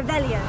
Revelio.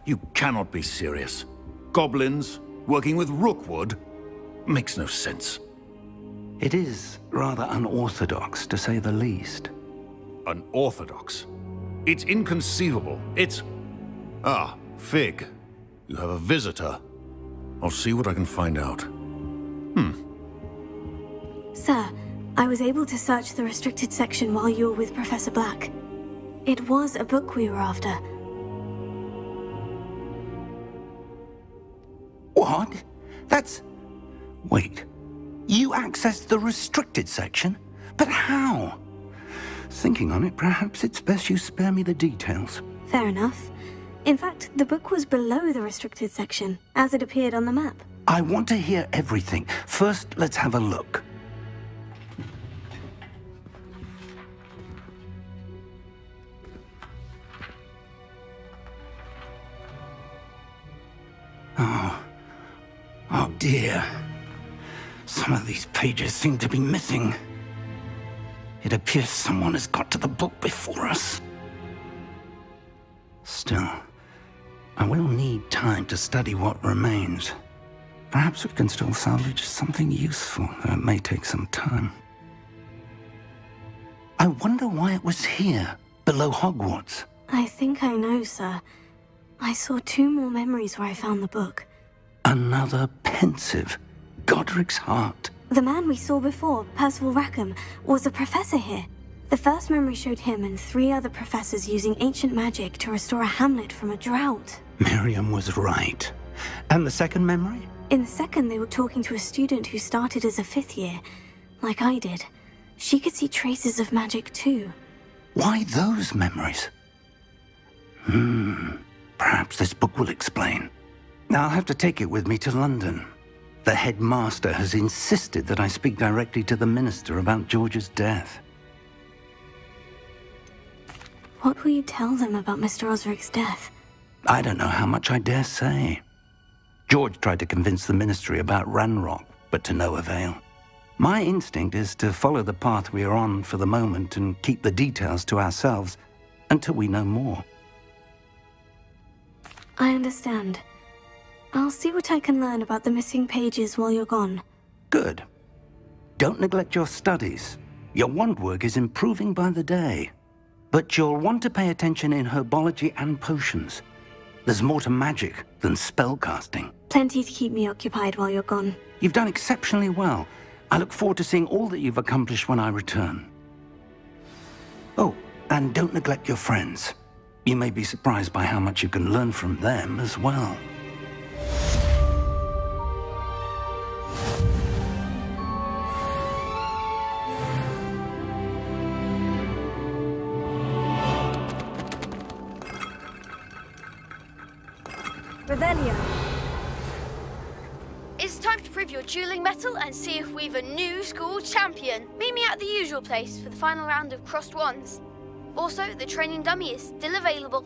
You cannot be serious. Goblins working with Rookwood makes no sense. It is rather unorthodox, to say the least. Unorthodox? It's inconceivable. It's... Ah, Fig. You have a visitor. I'll see what I can find out. Sir, I was able to search the restricted section while you were with Professor Black. It was a book we were after. What? That's... Wait. You accessed the restricted section? But how? Thinking on it, perhaps it's best you spare me the details. Fair enough. In fact, the book was below the restricted section, as it appeared on the map. I want to hear everything. First, let's have a look. Oh dear. Some of these pages seem to be missing. It appears someone has got to the book before us. Still, I will need time to study what remains. Perhaps we can still salvage something useful, though it may take some time. I wonder why it was here, below Hogwarts. I think I know, sir. I saw 2 more memories where I found the book. Another pensive. Godric's heart. The man we saw before, Percival Rackham, was a professor here. The first memory showed him and 3 other professors using ancient magic to restore a hamlet from a drought. Miriam was right. And the second memory? In the second, they were talking to a student who started as a 5th year, like I did. She could see traces of magic too. Why those memories? Perhaps this book will explain. I'll have to take it with me to London. The headmaster has insisted that I speak directly to the minister about George's death. What will you tell them about Mr. Osric's death? I don't know how much I dare say. George tried to convince the ministry about Ranrock, but to no avail. My instinct is to follow the path we are on for the moment and keep the details to ourselves until we know more. I understand. I'll see what I can learn about the missing pages while you're gone. Good. Don't neglect your studies. Your wand work is improving by the day. But you'll want to pay attention in herbology and potions. There's more to magic than spellcasting. Plenty to keep me occupied while you're gone. You've done exceptionally well. I look forward to seeing all that you've accomplished when I return. Oh, and don't neglect your friends. You may be surprised by how much you can learn from them as well. Revelio. It's time to prove your dueling mettle and see if we've a new school champion. Meet me at the usual place for the final round of crossed wands. Also, the training dummy is still available.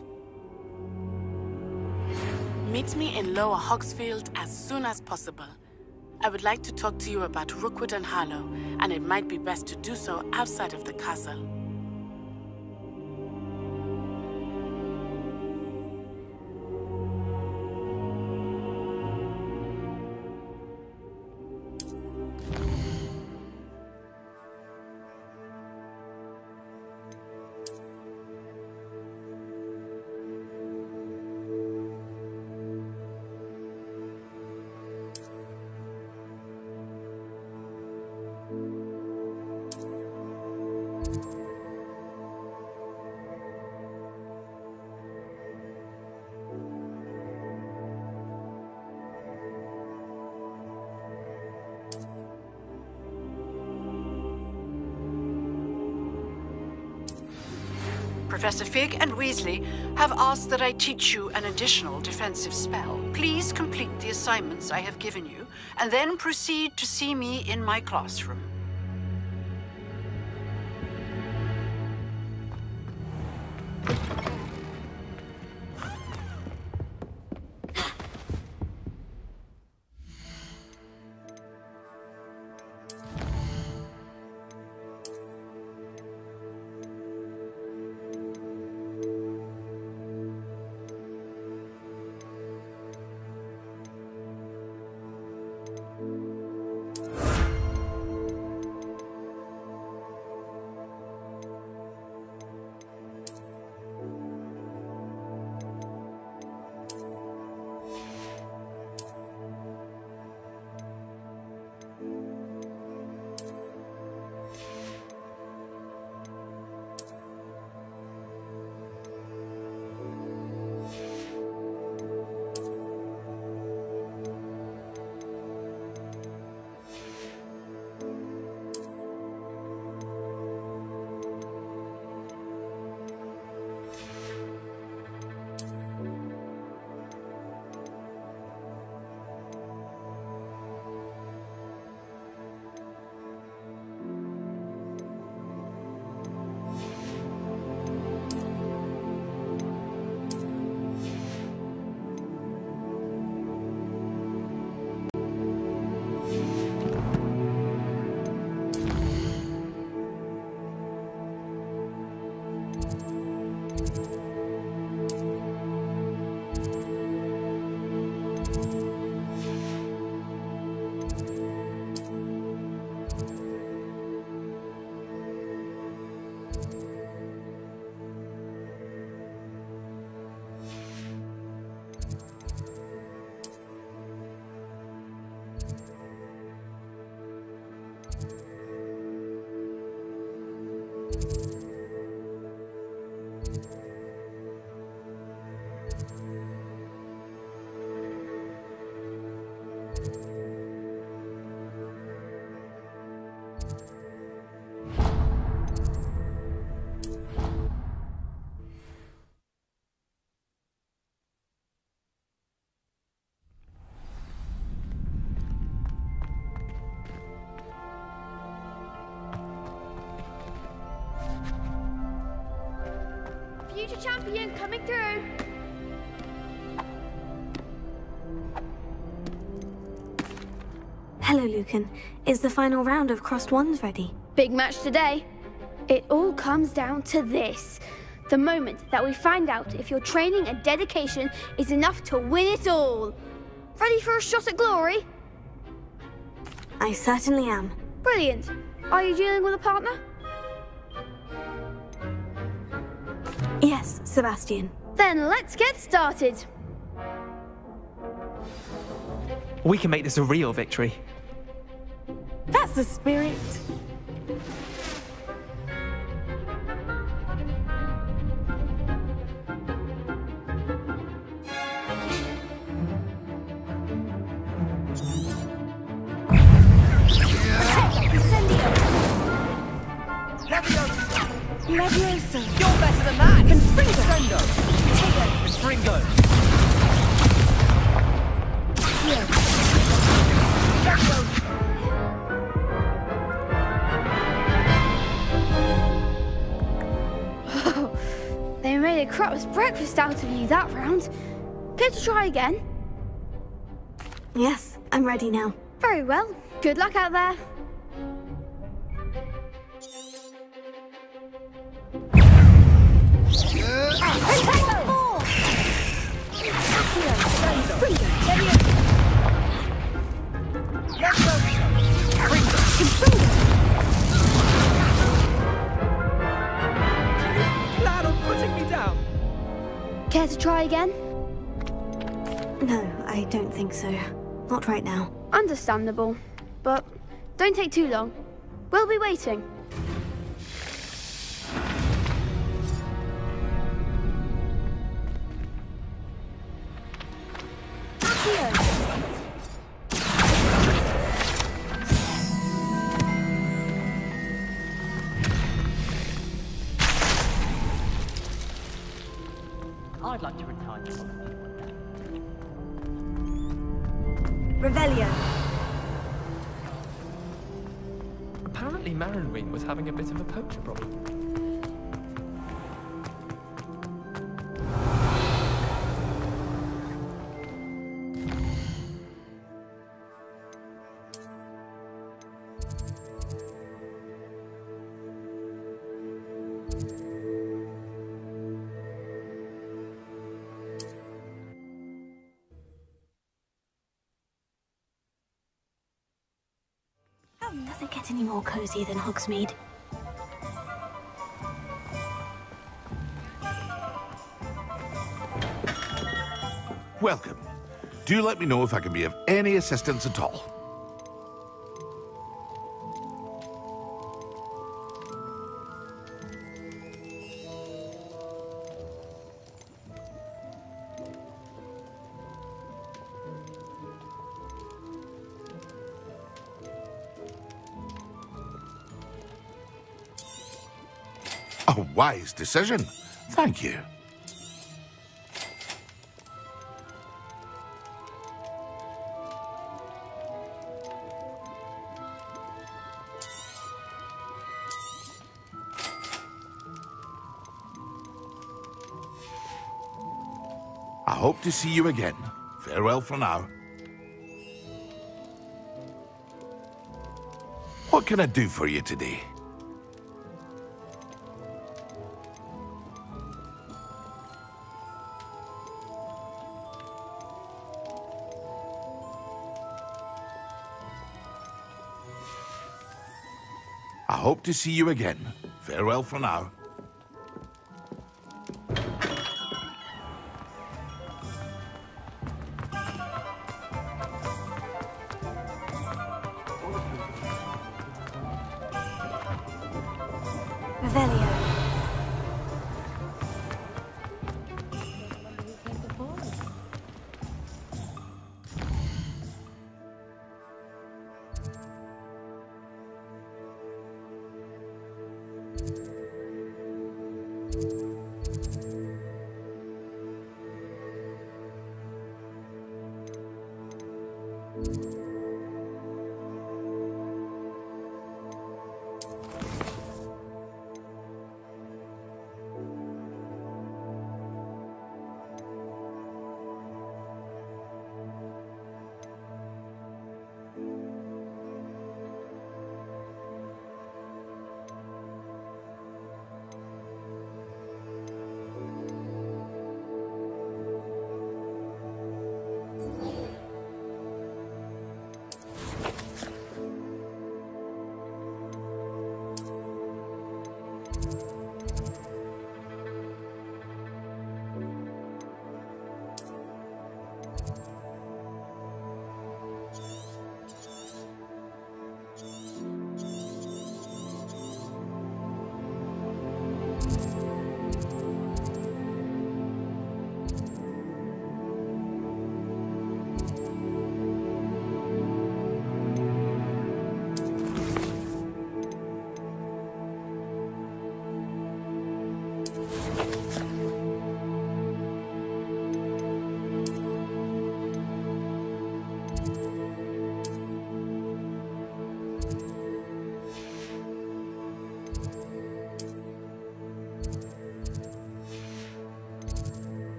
Meet me in Lower Hogsfield as soon as possible. I would like to talk to you about Rookwood and Harlow, and it might be best to do so outside of the castle. Professor Fig and Weasley have asked that I teach you an additional defensive spell. Please complete the assignments I have given you, and then proceed to see me in my classroom. Future champion coming through. Hello, Lucan. Is the final round of Crossed Wands ready? Big match today. It all comes down to this. The moment that we find out if your training and dedication is enough to win it all. Ready for a shot at glory? I certainly am. Brilliant. Are you dealing with a partner? Yes, Sebastian. Then let's get started. We can make this a real victory. That's the spirit. Leviosa! You're better than that! Confringo! Confringo! They made a crap's breakfast out of you that round. Care to try again? Yes, I'm ready now. Very well. Good luck out there. Plan on putting me down. Care to try again? No, I don't think so. Not right now. Understandable. But don't take too long. We'll be waiting. I'd like to retire from it one day. Revelio. Apparently Marinween was having a bit of a poacher problem. Does it get any more cozy than Hogsmeade? Welcome. Do let me know if I can be of any assistance at all. A wise decision. Thank you. I hope to see you again. Farewell for now. What can I do for you today? I hope to see you again. Farewell for now. Revelio.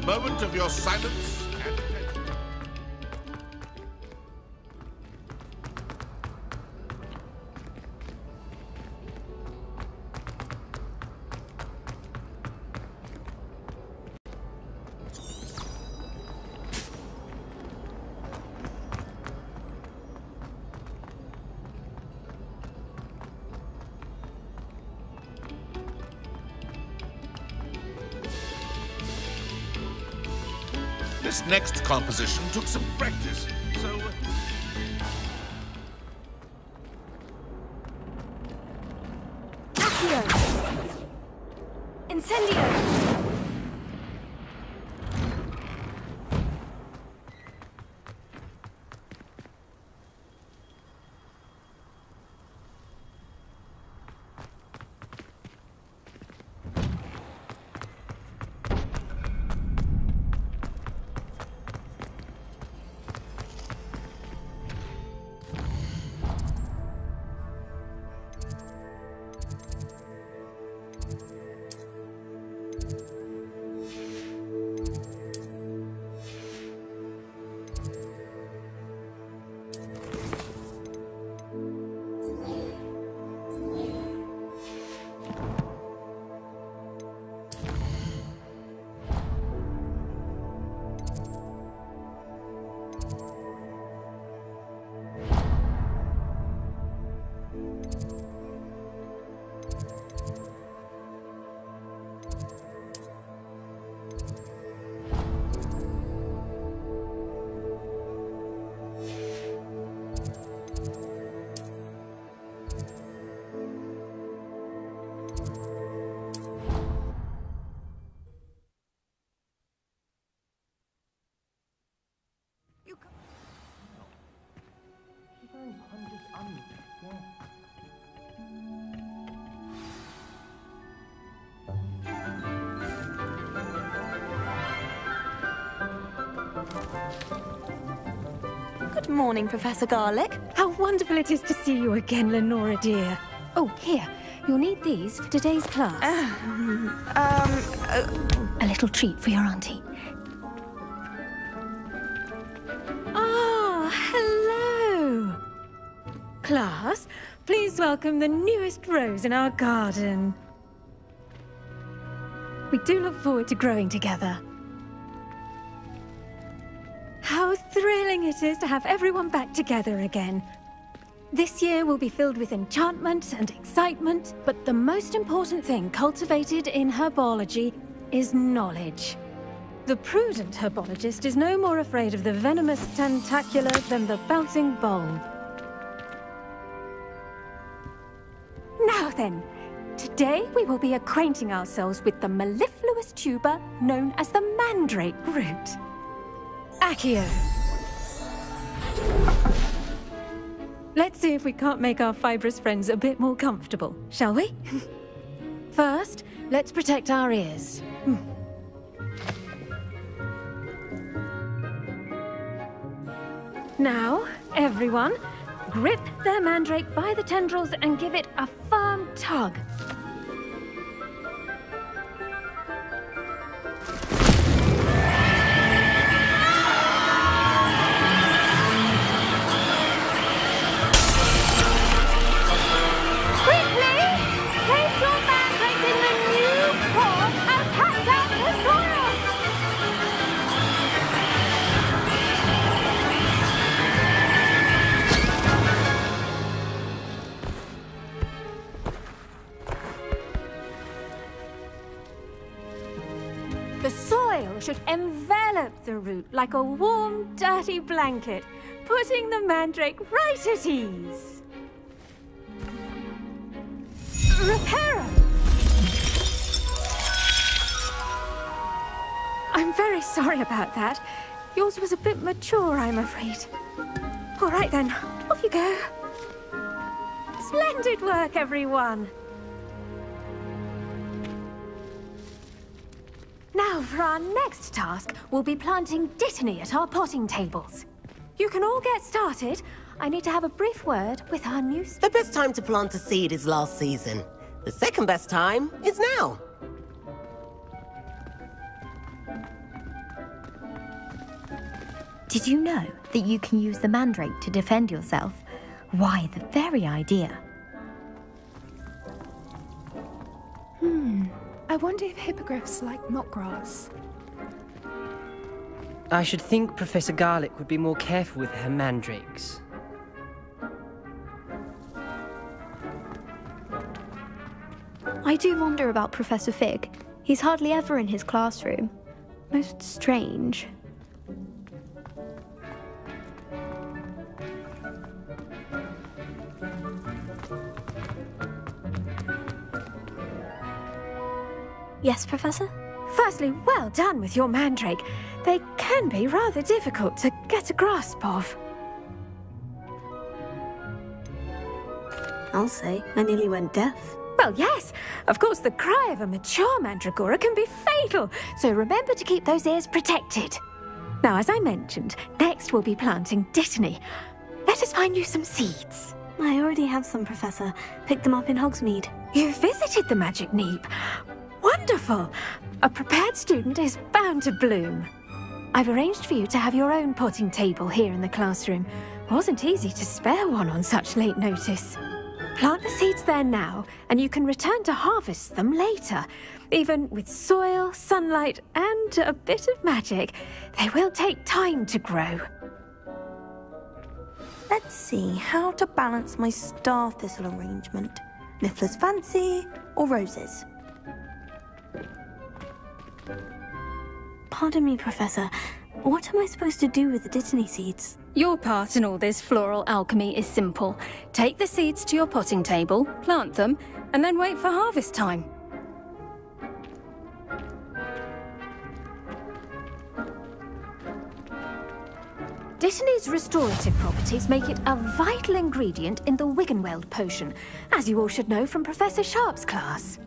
Moment of your silence and attention. This next composition took some practice, so... Incendio! Good morning, Professor Garlick. How wonderful it is to see you again, Lenora dear. Oh, here. You'll need these for today's class. A little treat for your auntie. Ah, hello. Class, please welcome the newest rose in our garden. We do look forward to growing together. How thrilling it is to have everyone back together again. This year will be filled with enchantment and excitement, but the most important thing cultivated in herbology is knowledge. The prudent herbologist is no more afraid of the venomous tentacula than the bouncing bulb. Now then, today we will be acquainting ourselves with the mellifluous tuber known as the mandrake root. Accio. Let's see if we can't make our fibrous friends a bit more comfortable, shall we? First, let's protect our ears. Now, everyone, grip their mandrake by the tendrils and give it a firm tug. The soil should envelop the root like a warm, dirty blanket, putting the mandrake right at ease. Reparo! I'm very sorry about that. Yours was a bit mature, I'm afraid. All right then, off you go. Splendid work, everyone! Now, for our next task, we'll be planting dittany at our potting tables. You can all get started. I need to have a brief word with our new... The best time to plant a seed is last season. The second best time is now. Did you know that you can use the mandrake to defend yourself? Why, the very idea. I wonder if hippogriffs like knotgrass. I should think Professor Garlick would be more careful with her mandrakes. I do wonder about Professor Fig. He's hardly ever in his classroom. Most strange. Yes, Professor? Firstly, well done with your mandrake. They can be rather difficult to get a grasp of. I'll say, I nearly went deaf. Well, yes. Of course, the cry of a mature mandragora can be fatal, so remember to keep those ears protected. Now, as I mentioned, next we'll be planting Dittany. Let us find you some seeds. I already have some, Professor. Picked them up in Hogsmeade. You visited the Magic Neep. Wonderful! A prepared student is bound to bloom. I've arranged for you to have your own potting table here in the classroom. Wasn't easy to spare one on such late notice. Plant the seeds there now, and you can return to harvest them later. Even with soil, sunlight, and a bit of magic, they will take time to grow. Let's see how to balance my star thistle arrangement. Mifflin's fancy or roses? Pardon me, Professor. What am I supposed to do with the Dittany seeds? Your part in all this floral alchemy is simple. Take the seeds to your potting table, plant them, and then wait for harvest time. Dittany's restorative properties make it a vital ingredient in the Wiggenweld potion, as you all should know from Professor Sharp's class.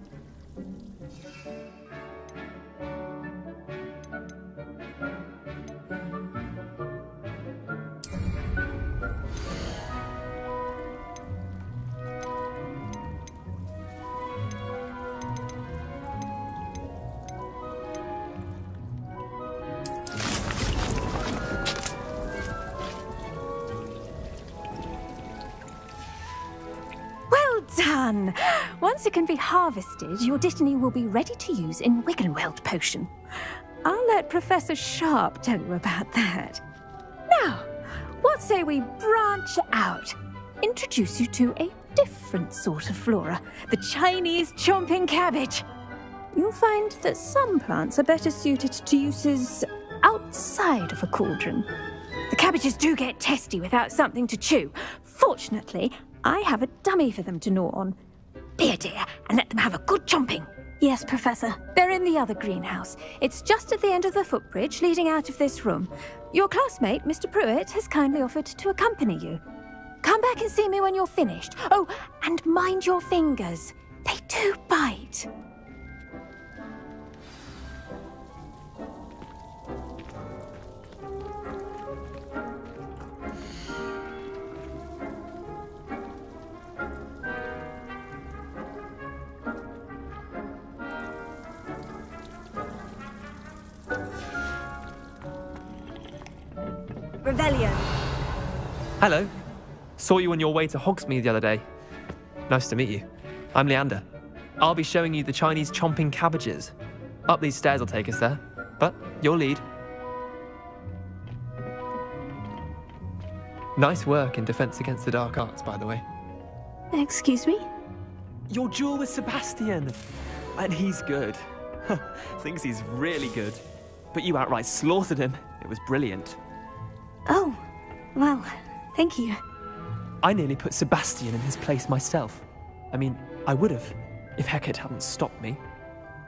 Done! Once it can be harvested, your Dittany will be ready to use in Wiggenweld potion. I'll let Professor Sharp tell you about that. Now, what say we branch out? Introduce you to a different sort of flora, the Chinese chomping cabbage. You'll find that some plants are better suited to uses outside of a cauldron. The cabbages do get testy without something to chew. Fortunately, I have a dummy for them to gnaw on. Be a dear and let them have a good chomping. Yes, Professor. They're in the other greenhouse. It's just at the end of the footbridge leading out of this room. Your classmate, Mr. Pruitt, has kindly offered to accompany you. Come back and see me when you're finished. Oh, and mind your fingers. They do bite. Revelio. Hello. Saw you on your way to Hogsmeade the other day. Nice to meet you. I'm Leander. I'll be showing you the Chinese chomping cabbages. Up these stairs will take us there, but you'll lead. Nice work in Defense Against the Dark Arts, by the way. Excuse me? Your duel with Sebastian. And he's good. Thinks he's really good. But you outright slaughtered him. It was brilliant. Oh, well, thank you. I nearly put Sebastian in his place myself. I mean, I would have, if Hecate hadn't stopped me.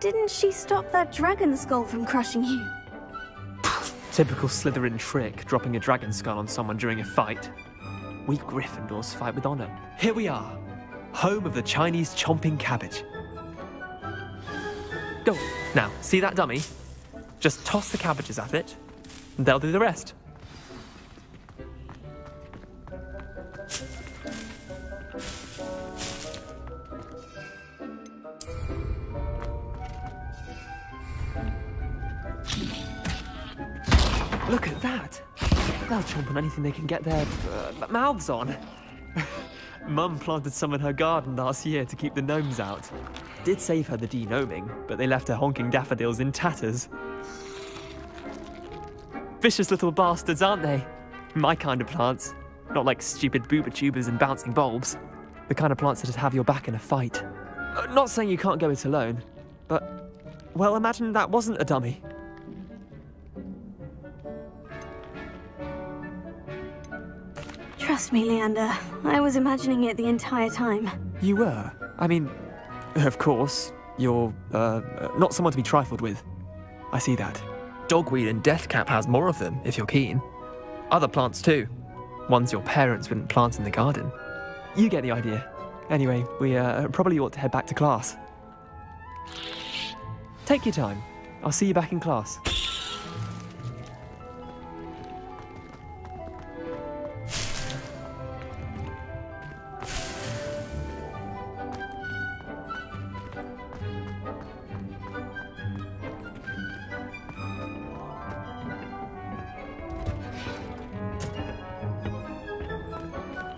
Didn't she stop that dragon skull from crushing you? Typical Slytherin trick, dropping a dragon skull on someone during a fight. We Gryffindors fight with honor. Here we are, home of the Chinese chomping cabbage. Go. Now, see that dummy? Just toss the cabbages at it, and they'll do the rest. Look at that! They'll chomp on anything they can get their mouths on. Mum planted some in her garden last year to keep the gnomes out. Did save her the de-gnoming, but they left her honking daffodils in tatters. Vicious little bastards, aren't they? My kind of plants. Not like stupid booba tubers and bouncing bulbs. The kind of plants that'd have your back in a fight. Not saying you can't go it alone, but... well, imagine that wasn't a dummy. Trust me, Leander. I was imagining it the entire time. You were? I mean, of course. You're, not someone to be trifled with. I see that. Dogweed and deathcap has more of them, if you're keen. Other plants too. Ones your parents wouldn't plant in the garden. You get the idea. Anyway, we probably ought to head back to class. Take your time. I'll see you back in class.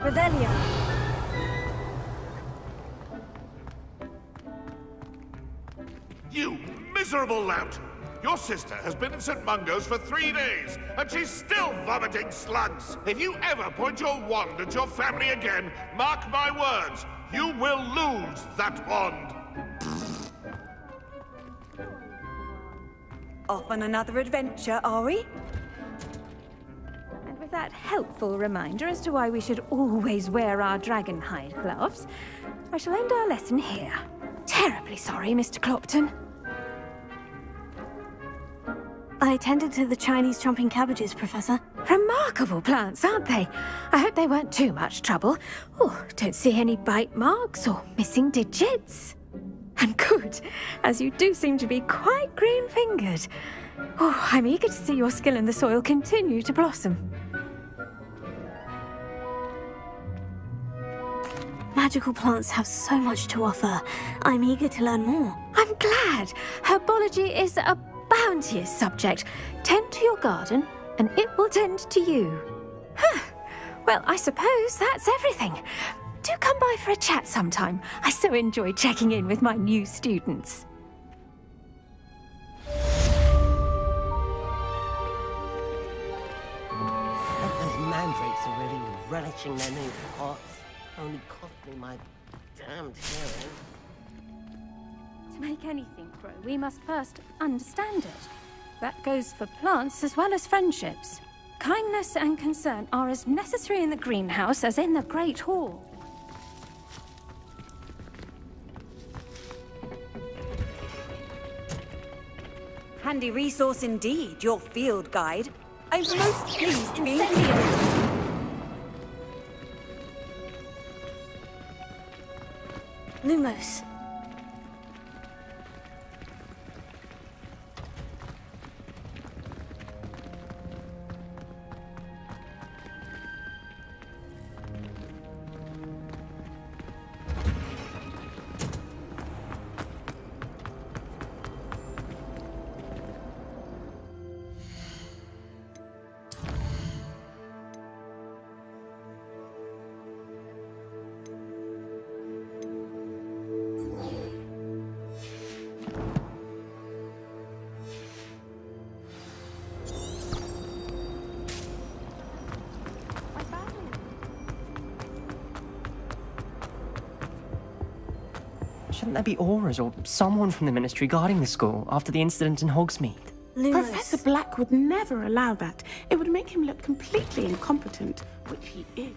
Revelio. You miserable lout! Your sister has been in St. Mungo's for 3 days, and she's still vomiting slugs! If you ever point your wand at your family again, mark my words, you will lose that wand! Off on another adventure, are we? And with that helpful reminder as to why we should always wear our dragon hide gloves, I shall end our lesson here. Terribly sorry, Mr. Clopton. I attended to the Chinese chomping cabbages, Professor. Remarkable plants, aren't they? I hope they weren't too much trouble. Oh, don't see any bite marks or missing digits. And good, as you do seem to be quite green-fingered. Oh, I'm eager to see your skill in the soil continue to blossom. Magical plants have so much to offer. I'm eager to learn more. I'm glad. Herbology is a bounteous subject. Tend to your garden, and it will tend to you. Huh. Well, I suppose that's everything. Do come by for a chat sometime. I so enjoy checking in with my new students. Those mandrakes are really relishing their new pots. Only cost me my damned hearing. To make anything grow, we must first understand it. That goes for plants as well as friendships. Kindness and concern are as necessary in the greenhouse as in the Great Hall. Handy resource indeed, your field guide. I'm most pleased being here. Lumos. Shouldn't there be aurors or someone from the Ministry guarding the school after the incident in Hogsmeade? Professor Black would never allow that. It would make him look completely incompetent, which he is.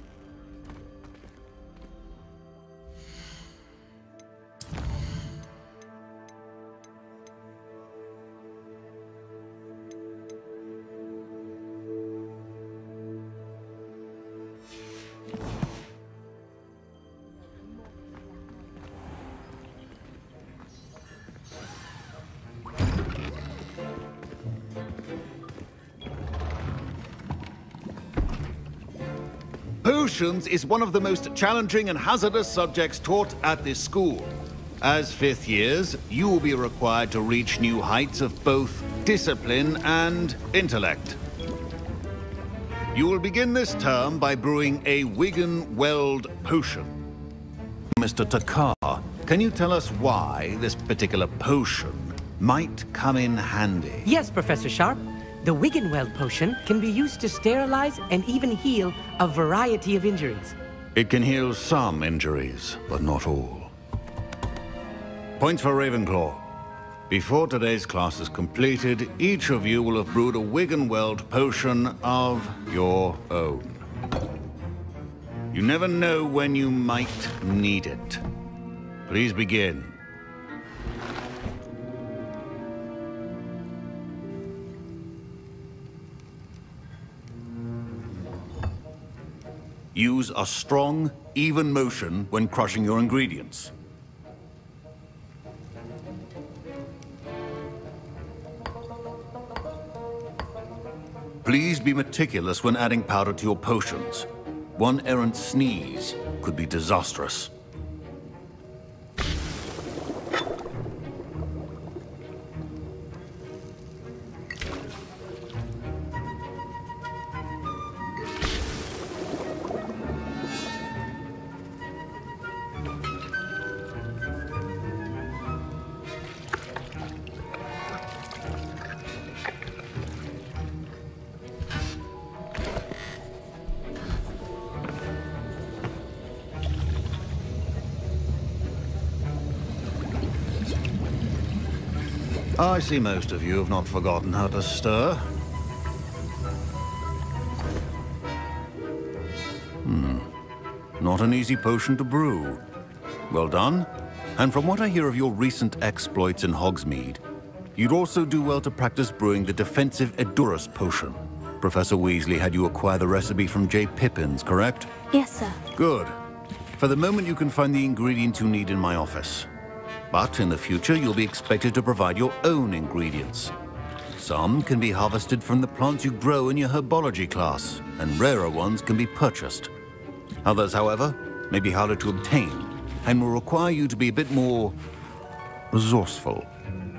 Potions is one of the most challenging and hazardous subjects taught at this school. As 5th years, you will be required to reach new heights of both discipline and intellect. You will begin this term by brewing a Wigan-Weld potion. Mr. Takar, can you tell us why this particular potion might come in handy? Yes, Professor Sharp. The Wigan-Weld potion can be used to sterilize and even heal a variety of injuries. It can heal some injuries, but not all. Points for Ravenclaw. Before today's class is completed, each of you will have brewed a Wigan-Weld potion of your own. You never know when you might need it. Please begin. Use a strong, even motion when crushing your ingredients. Please be meticulous when adding powder to your potions. One errant sneeze could be disastrous. I see most of you have not forgotten how to stir. Not an easy potion to brew. Well done. And from what I hear of your recent exploits in Hogsmeade, you'd also do well to practice brewing the defensive Edurus potion. Professor Weasley had you acquire the recipe from J. Pippins, correct? Yes, sir. Good. For the moment, you can find the ingredients you need in my office. But in the future, you'll be expected to provide your own ingredients. Some can be harvested from the plants you grow in your herbology class, and rarer ones can be purchased. Others, however, may be harder to obtain, and will require you to be a bit more resourceful.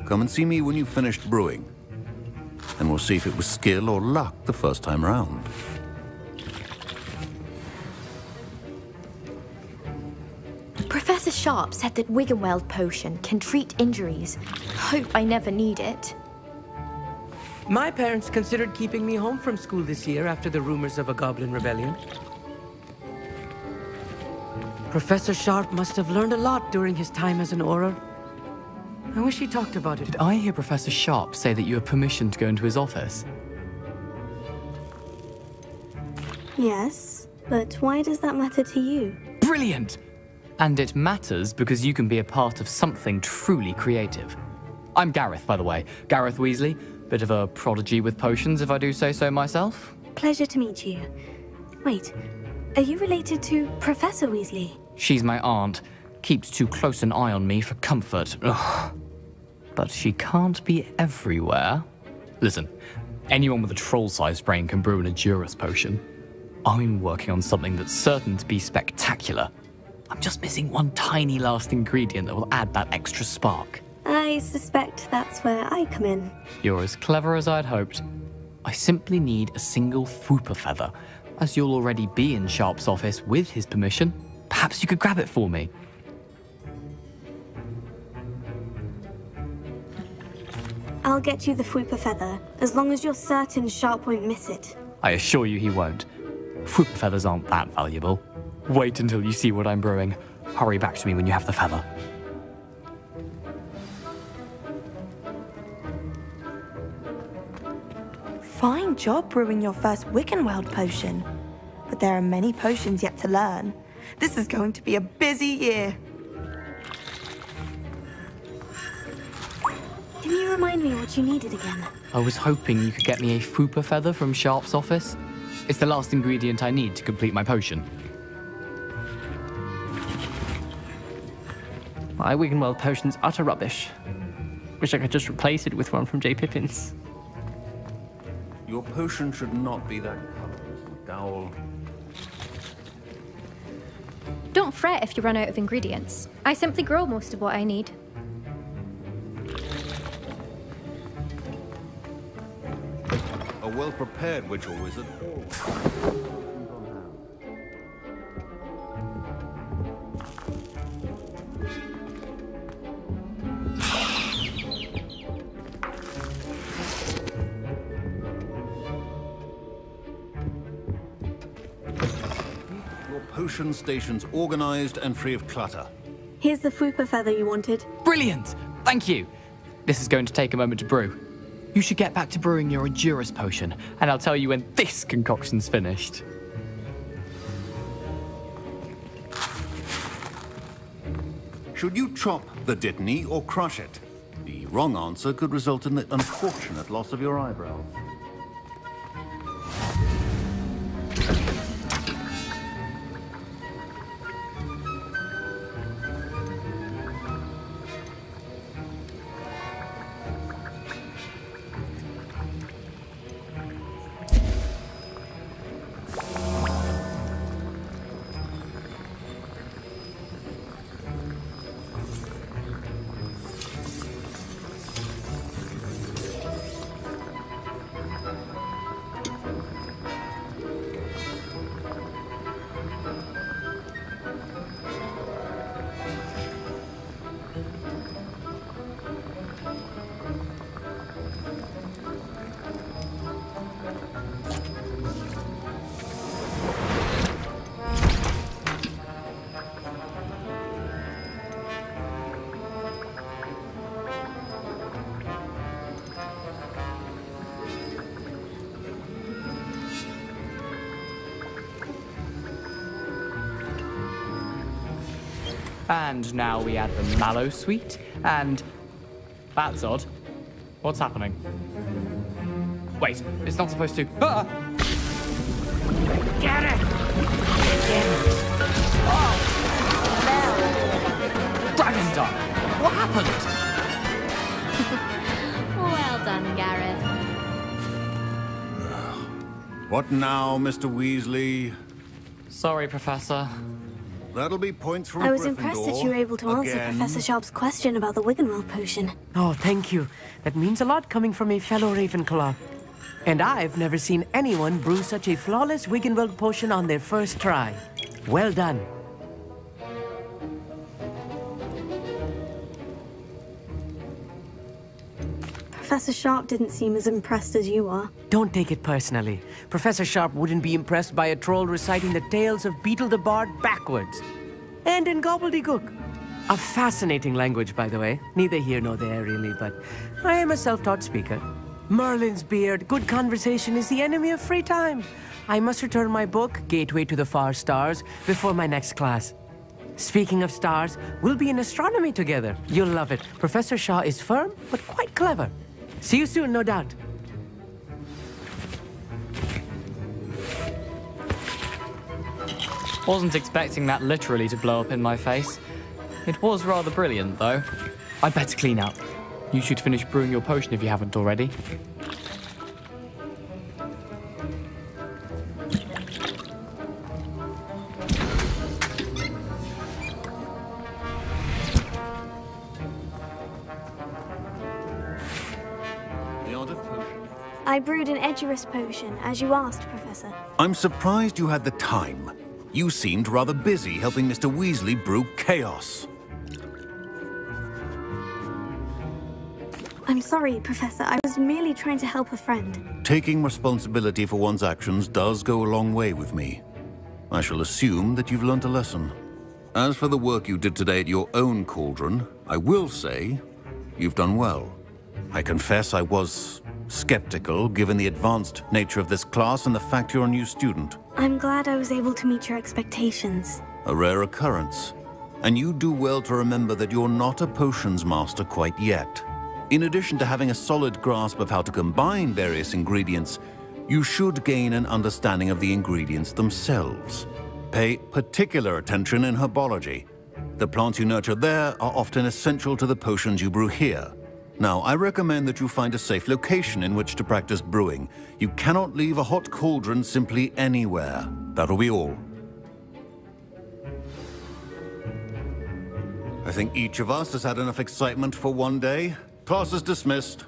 Come and see me when you've finished brewing, and we'll see if it was skill or luck the first time round. Professor Sharp said that Wiggenweld potion can treat injuries. Hope I never need it. My parents considered keeping me home from school this year after the rumors of a goblin rebellion. Professor Sharp must have learned a lot during his time as an Auror. I wish he talked about it. Did I hear Professor Sharp say that you have permission to go into his office? Yes, but why does that matter to you? Brilliant! And it matters because you can be a part of something truly creative. I'm Gareth, by the way. Gareth Weasley. Bit of a prodigy with potions, if I do say so myself. Pleasure to meet you. Wait, are you related to Professor Weasley? She's my aunt. Keeps too close an eye on me for comfort. Ugh. But she can't be everywhere. Listen, anyone with a troll-sized brain can brew an Edurus potion. I'm working on something that's certain to be spectacular. I'm just missing one tiny last ingredient that will add that extra spark. I suspect that's where I come in. You're as clever as I'd hoped. I simply need a single Fwooper feather. As you'll already be in Sharp's office with his permission, perhaps you could grab it for me. I'll get you the Fwooper feather, as long as you're certain Sharp won't miss it. I assure you he won't. Fwooper feathers aren't that valuable. Wait until you see what I'm brewing. Hurry back to me when you have the feather. Fine job brewing your first Wiggenweld potion. But there are many potions yet to learn. This is going to be a busy year. Can you remind me what you needed again? I was hoping you could get me a Fwooper feather from Sharp's office. It's the last ingredient I need to complete my potion. My Wiggenweld potion's utter rubbish. Wish I could just replace it with one from J. Pippins. Your potion should not be that colorless, McDowell. Don't fret if you run out of ingredients. I simply grow most of what I need. A well-prepared witch or wizard. Potion stations organized and free of clutter. Here's the Fwooper feather you wanted. Brilliant! Thank you! This is going to take a moment to brew. You should get back to brewing your Edurus potion, and I'll tell you when this concoction's finished. Should you chop the Dittany or crush it? The wrong answer could result in the unfortunate loss of your eyebrows. And now we add the mallow sweet, and... That's odd. What's happening? Wait, it's not supposed to... Ah! Get it! Oh! Dragon Dog! What happened? Well done, Gareth. What now, Mr. Weasley? Sorry, Professor. That'll be points from I was impressed that you were able to answer Professor Sharp's question about the Wiggenweld potion. Oh, thank you. That means a lot coming from a fellow Ravenclaw. And I've never seen anyone brew such a flawless Wiggenweld potion on their first try. Well done. Professor Sharp didn't seem as impressed as you are. Don't take it personally. Professor Sharp wouldn't be impressed by a troll reciting the tales of Beetle the Bard backwards. And in gobbledygook. A fascinating language, by the way. Neither here nor there, really, but I am a self-taught speaker. Merlin's beard, good conversation is the enemy of free time. I must return my book, Gateway to the Far Stars, before my next class. Speaking of stars, we'll be in astronomy together. You'll love it. Professor Shaw is firm, but quite clever. See you soon, no doubt. Wasn't expecting that literally to blow up in my face. It was rather brilliant, though. I'd better clean up. You should finish brewing your potion if you haven't already. I brewed an Edurus potion, as you asked, Professor. I'm surprised you had the time. You seemed rather busy helping Mr. Weasley brew chaos. I'm sorry, Professor. I was merely trying to help a friend. Taking responsibility for one's actions does go a long way with me. I shall assume that you've learnt a lesson. As for the work you did today at your own cauldron, I will say you've done well. I confess I was skeptical, given the advanced nature of this class and the fact you're a new student. I'm glad I was able to meet your expectations. A rare occurrence. And you do well to remember that you're not a potions master quite yet. In addition to having a solid grasp of how to combine various ingredients, you should gain an understanding of the ingredients themselves. Pay particular attention in herbology. The plants you nurture there are often essential to the potions you brew here. Now, I recommend that you find a safe location in which to practice brewing. You cannot leave a hot cauldron simply anywhere. That'll be all. I think each of us has had enough excitement for one day. Class is dismissed.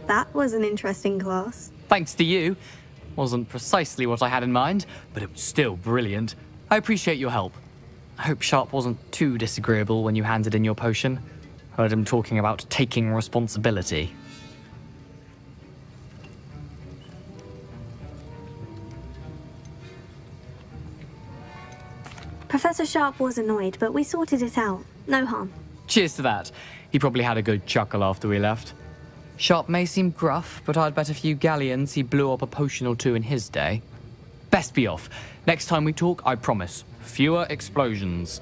That was an interesting class. Thanks to you. Wasn't precisely what I had in mind, but it was still brilliant. I appreciate your help. I hope Sharp wasn't too disagreeable when you handed in your potion. Heard him talking about taking responsibility. Professor Sharp was annoyed, but we sorted it out. No harm. Cheers to that. He probably had a good chuckle after we left. Sharp may seem gruff, but I'd bet a few galleons he blew up a potion or two in his day. Best be off. Next time we talk, I promise, fewer explosions.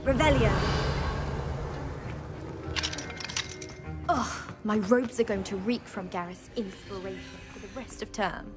Revelio. Ugh, my robes are going to reek from Gareth's inspiration for the rest of term.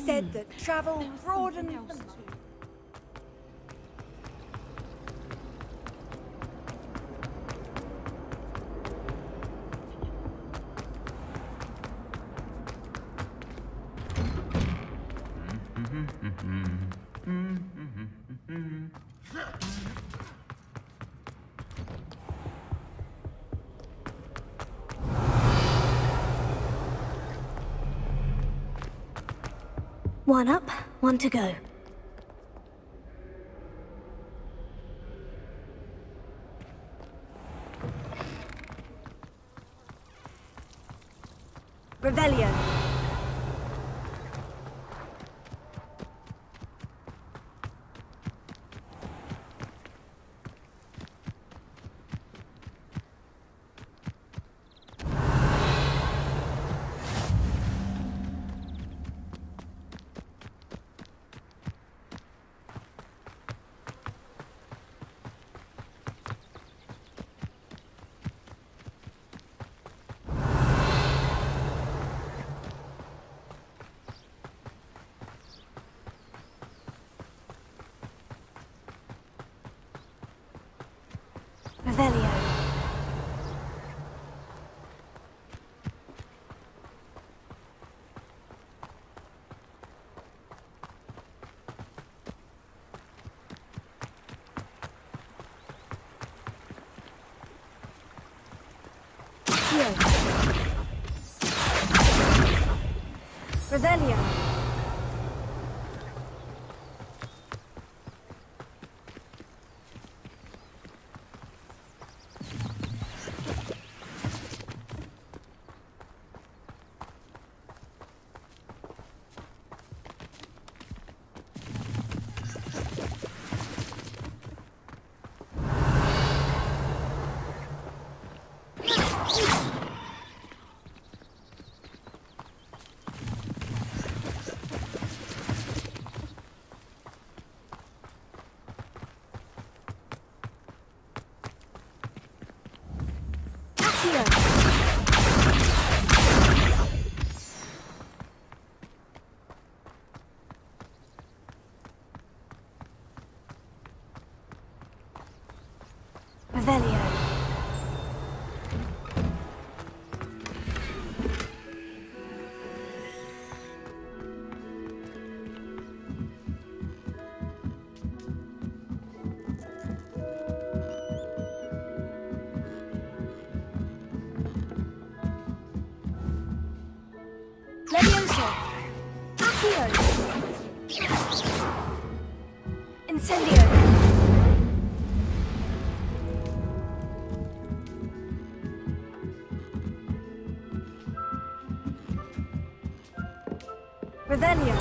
said that travel broadened. One up, one to go. Revelio. Revelio. Revelio. Revelio. Levioso. Accio. Incendio. Revelio.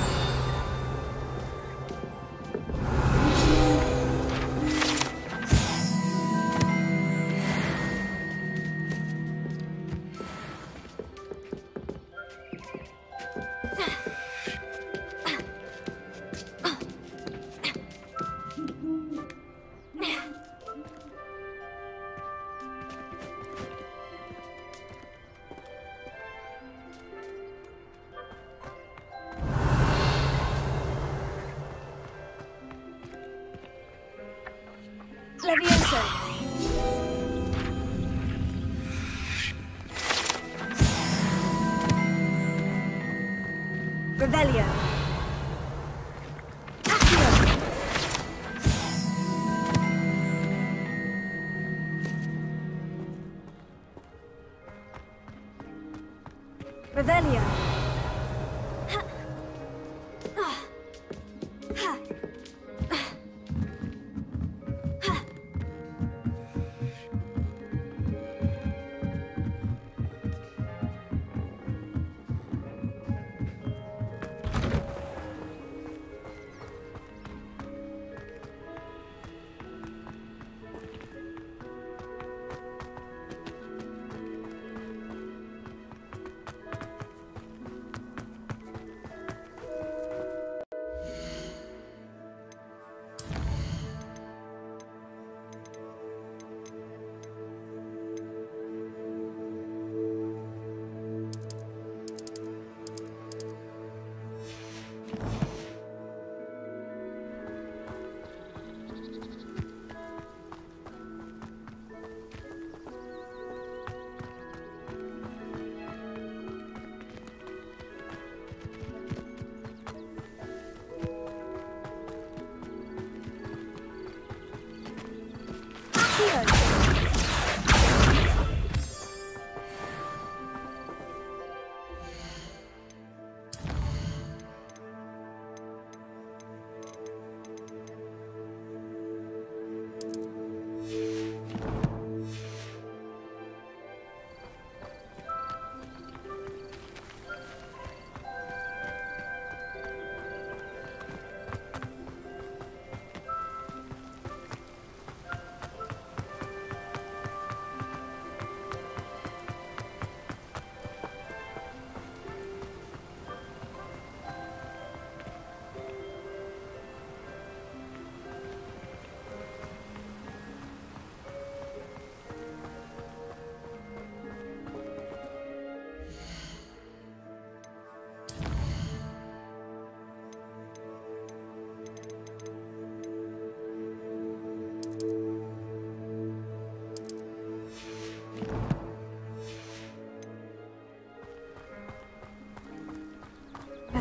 Levioso. Revelio. Accio. Revelio.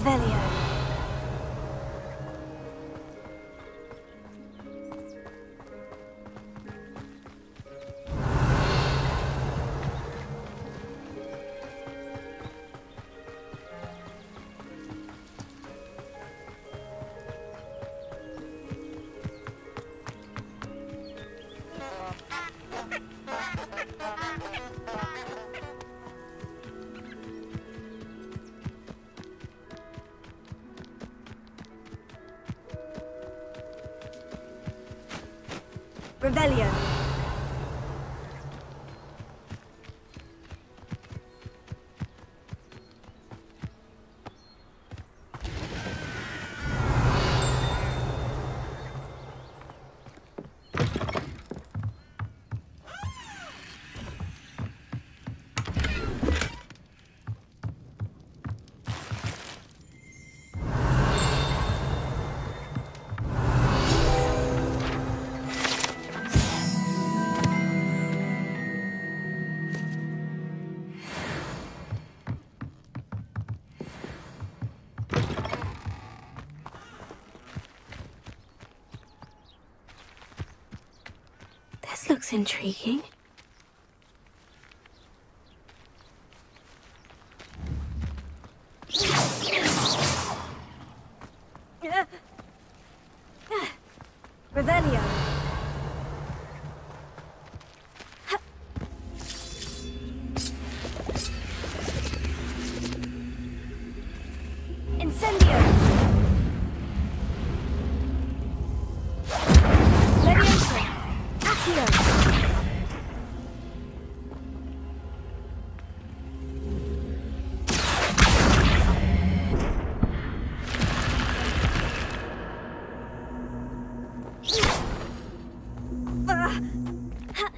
Revelio. Revelio. This looks intriguing. Revelio. Incendio. Leviosa. Accio.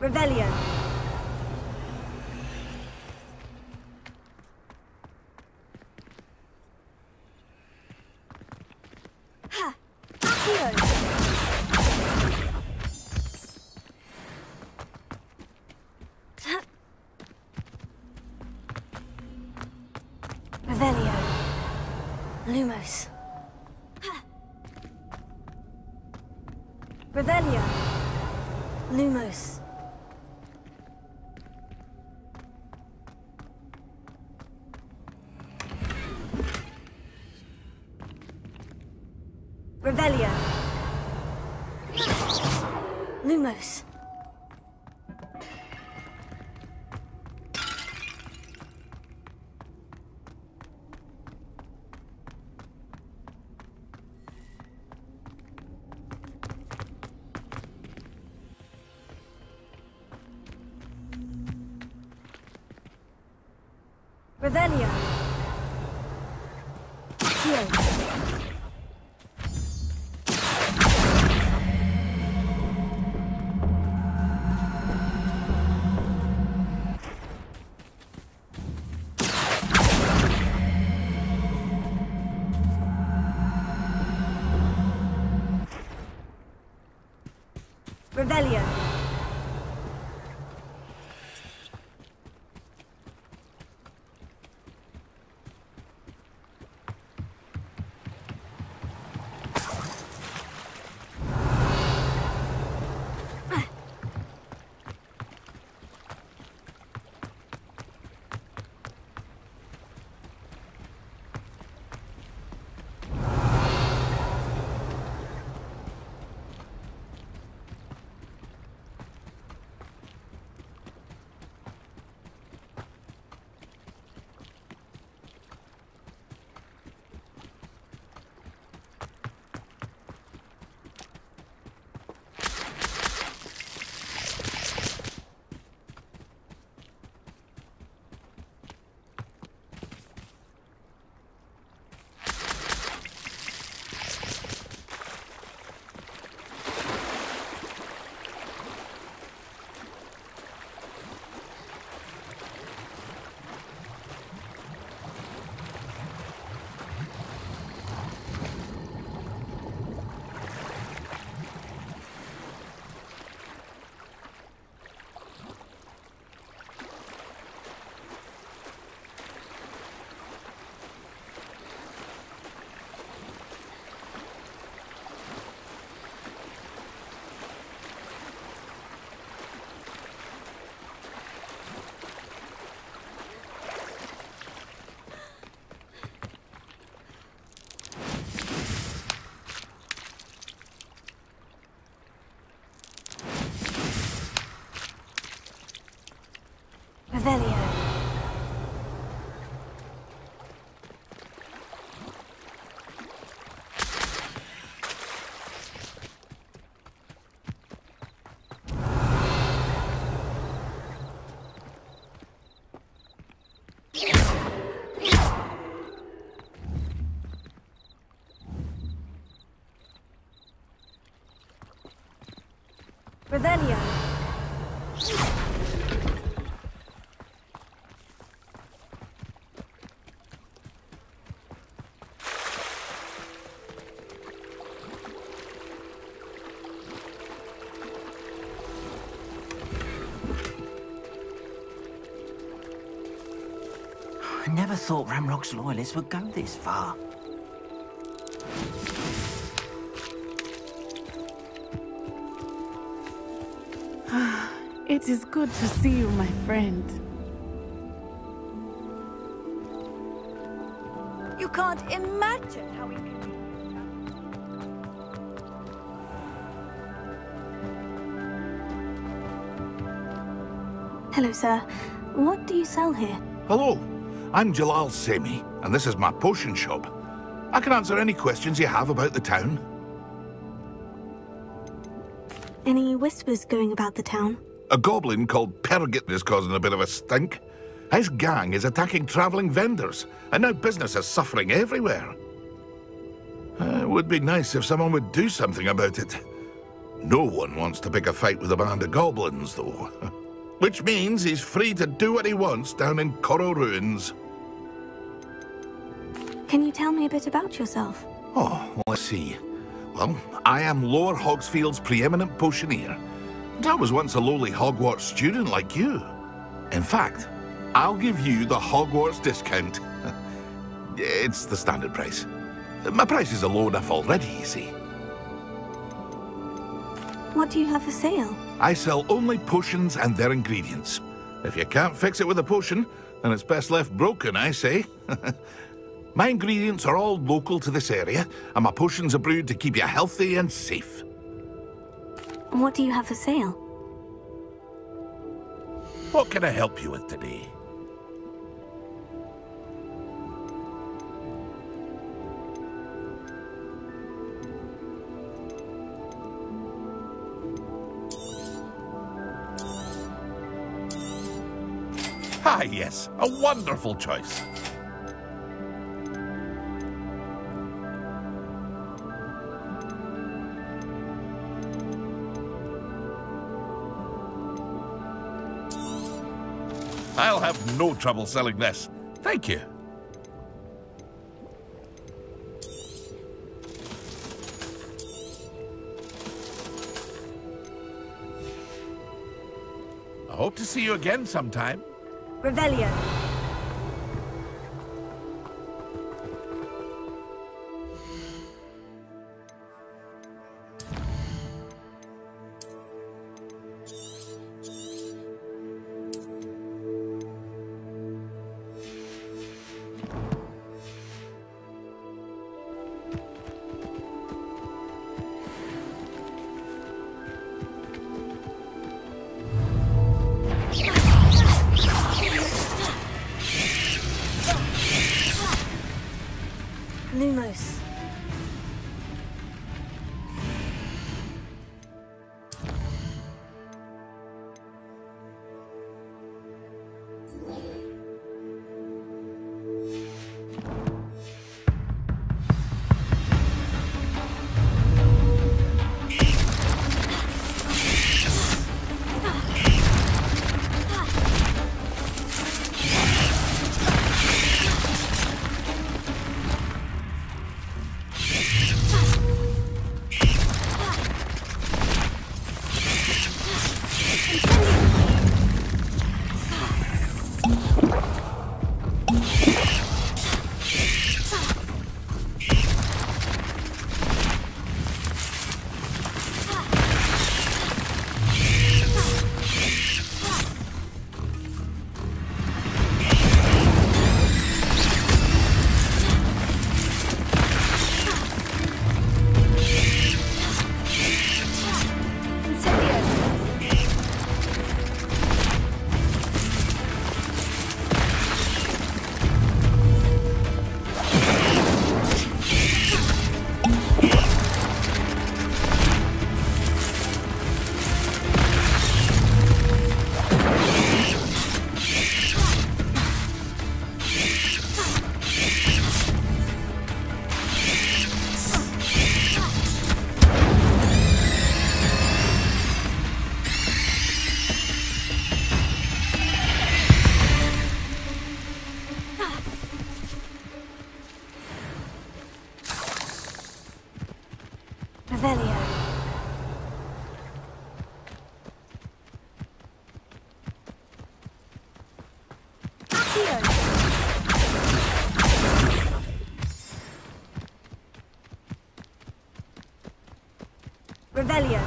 Revelio. Ha! Accio. Revelio. Lumos. Revelio. Lumos. Revelio. Lumos. Revelio. Heal. Revelio. Revelio. I never thought Ramrock's loyalists would go this far. It is good to see you, my friend. You can't imagine how we can... Hello, sir. What do you sell here? Hello, I'm Jalal Semi, and this is my potion shop. I can answer any questions you have about the town. Any whispers going about the town? A goblin called Pergit is causing a bit of a stink. His gang is attacking travelling vendors, and now business is suffering everywhere. It would be nice if someone would do something about it. No one wants to pick a fight with a band of goblins, though. Which means he's free to do what he wants down in Coral Ruins. Can you tell me a bit about yourself? Oh, let's see. Well, I am Lower Hogsfield's preeminent potioneer. And I was once a lowly Hogwarts student like you. In fact, I'll give you the Hogwarts discount. It's the standard price. My prices are low enough already, you see. What do you have for sale? I sell only potions and their ingredients. If you can't fix it with a potion, then it's best left broken, I say. My ingredients are all local to this area, and my potions are brewed to keep you healthy and safe. What do you have for sale? What can I help you with today? Ah, yes, a wonderful choice. I'll have no trouble selling this. Thank you. I hope to see you again sometime. Revelio. Lumos. Revelio. Revelio.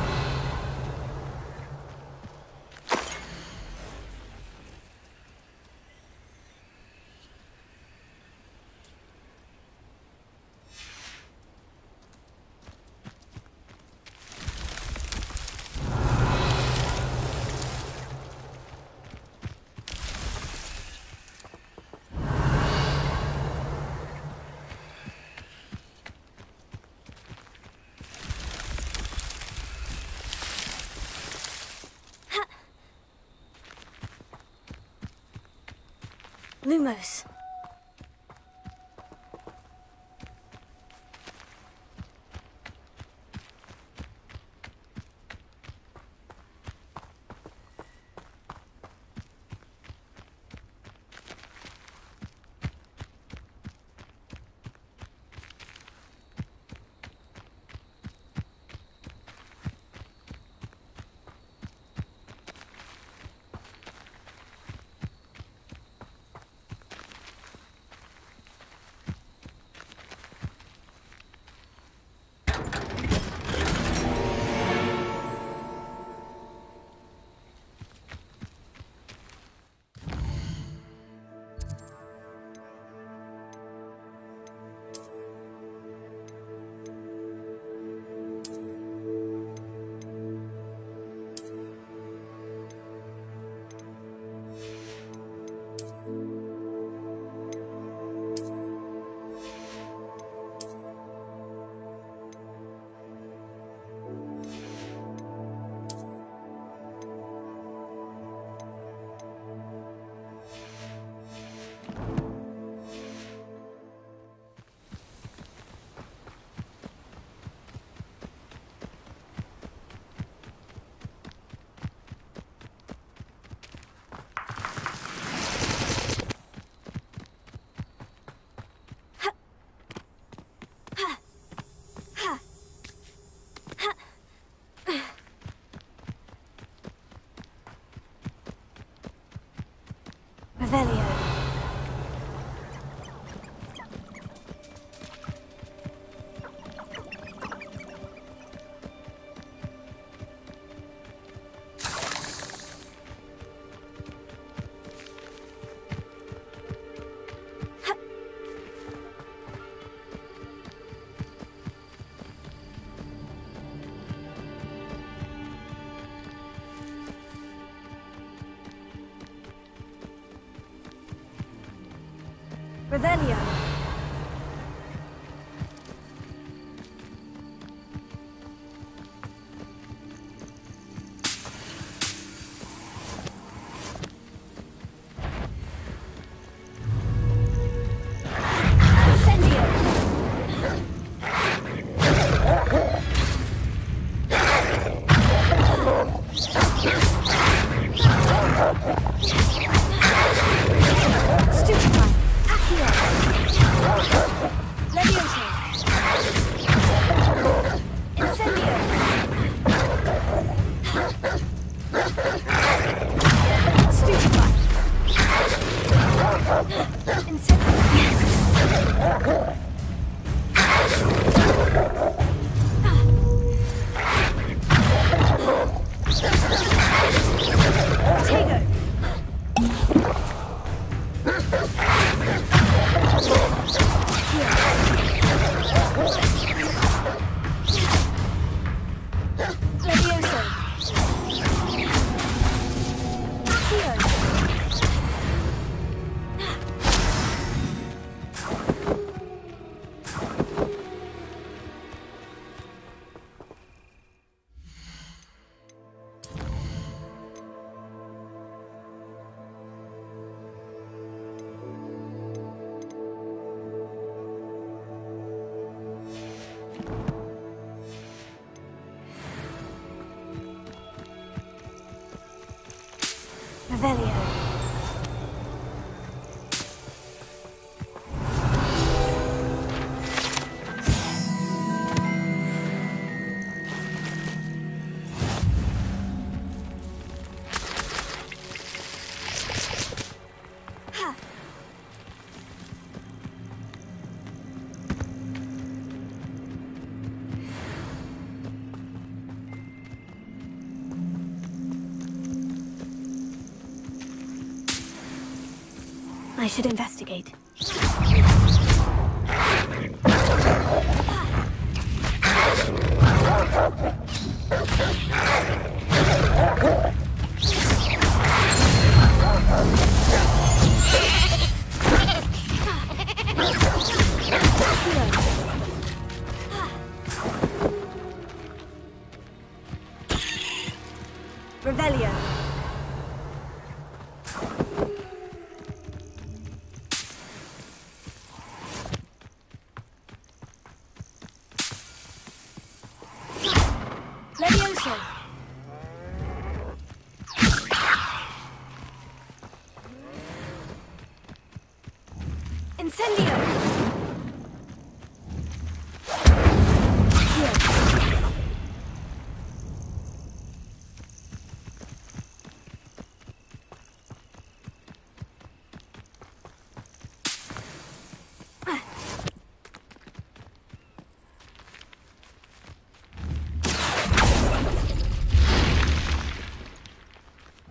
Lumos. Revelio. Revelio. Revelio. I should investigate. Revelio. Levioso. Incendio.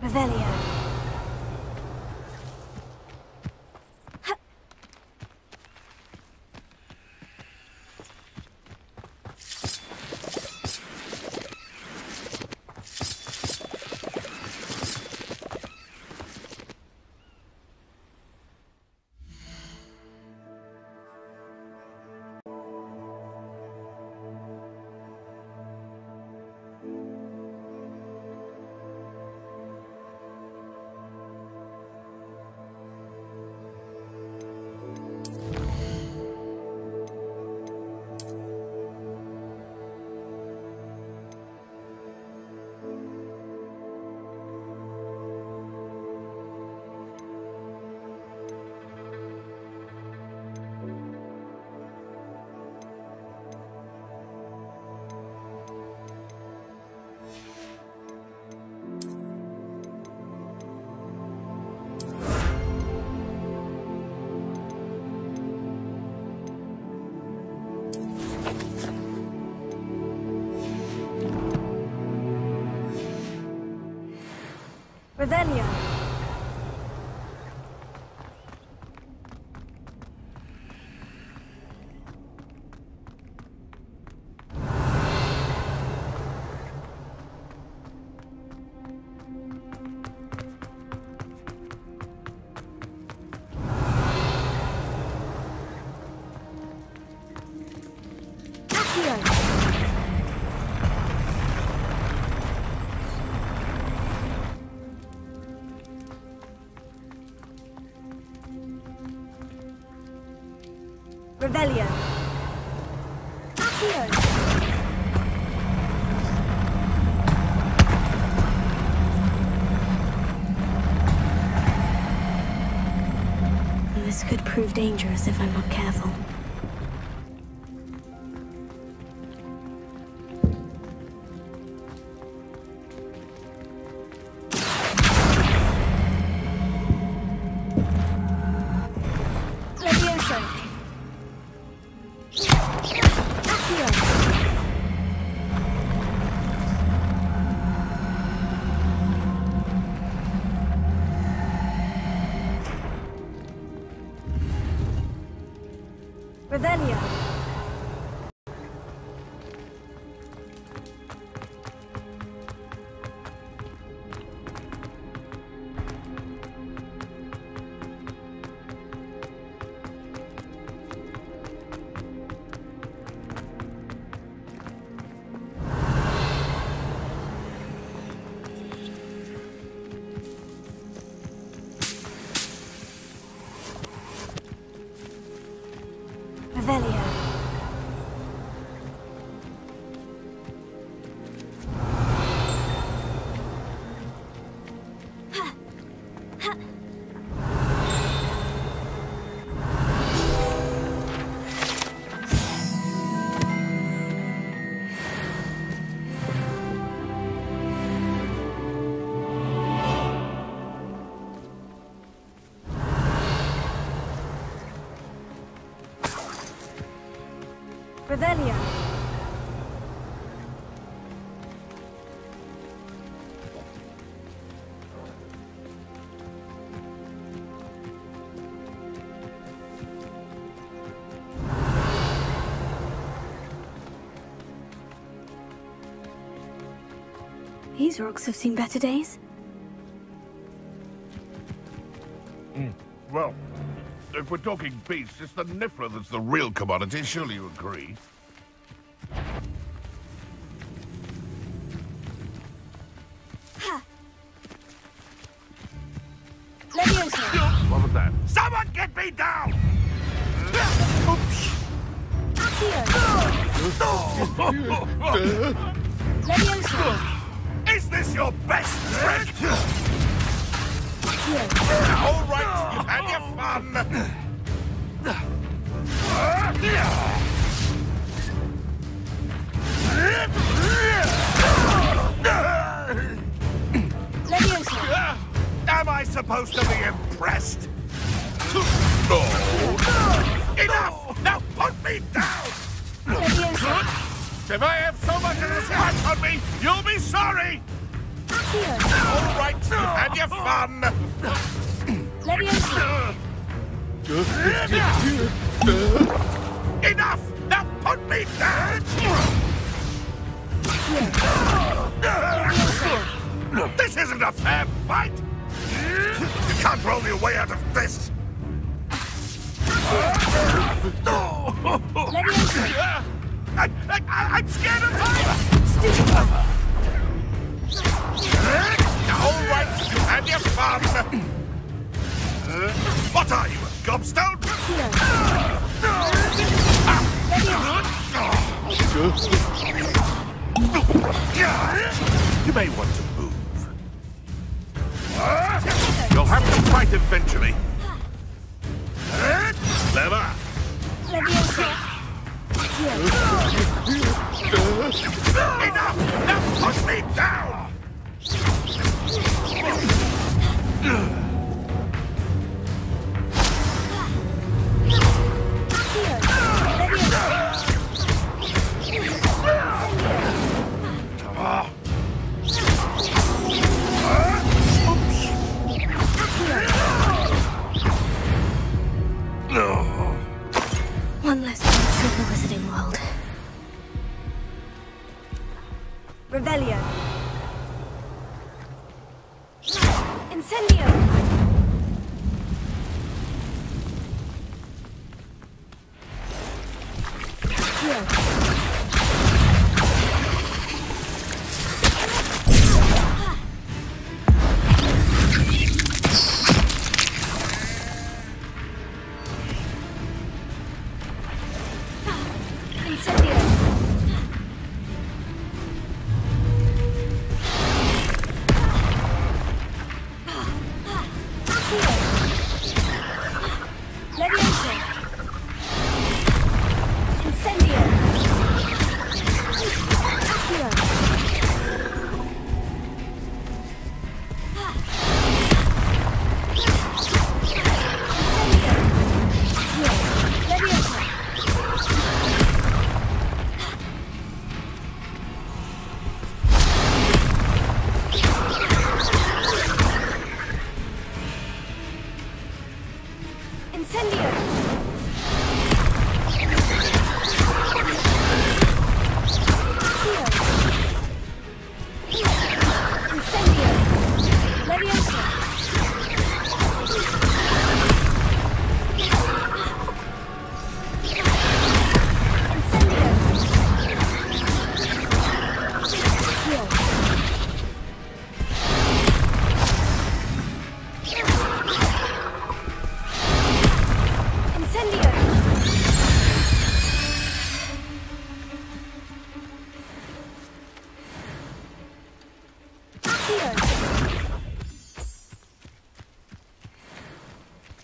Revelio. Revelio. Revelio. Accio. This could prove dangerous if I'm not careful. Revelio. Revelio. Revelio. These rocks have seen better days. Well, if we're talking beasts, it's the Niffler that's the real commodity, surely you agree? What was that? Someone get me down! Oops! Is this your best trick? All right, you've had your fun. Am I supposed to be impressed? No. Enough! Now put me down! If I have so much as a scratch on me, you'll be sorry! All right, you've had your fun! Enough! Now put me down! This isn't a fair fight! You can't roll your way out of this! I'm scared of fire! All right, you had your fun! What are you, a gobstone? You may want to move. You'll have to fight eventually. Clever. Enough! Now push me down! One less trip to the Wizarding World. Revelio. Incendio!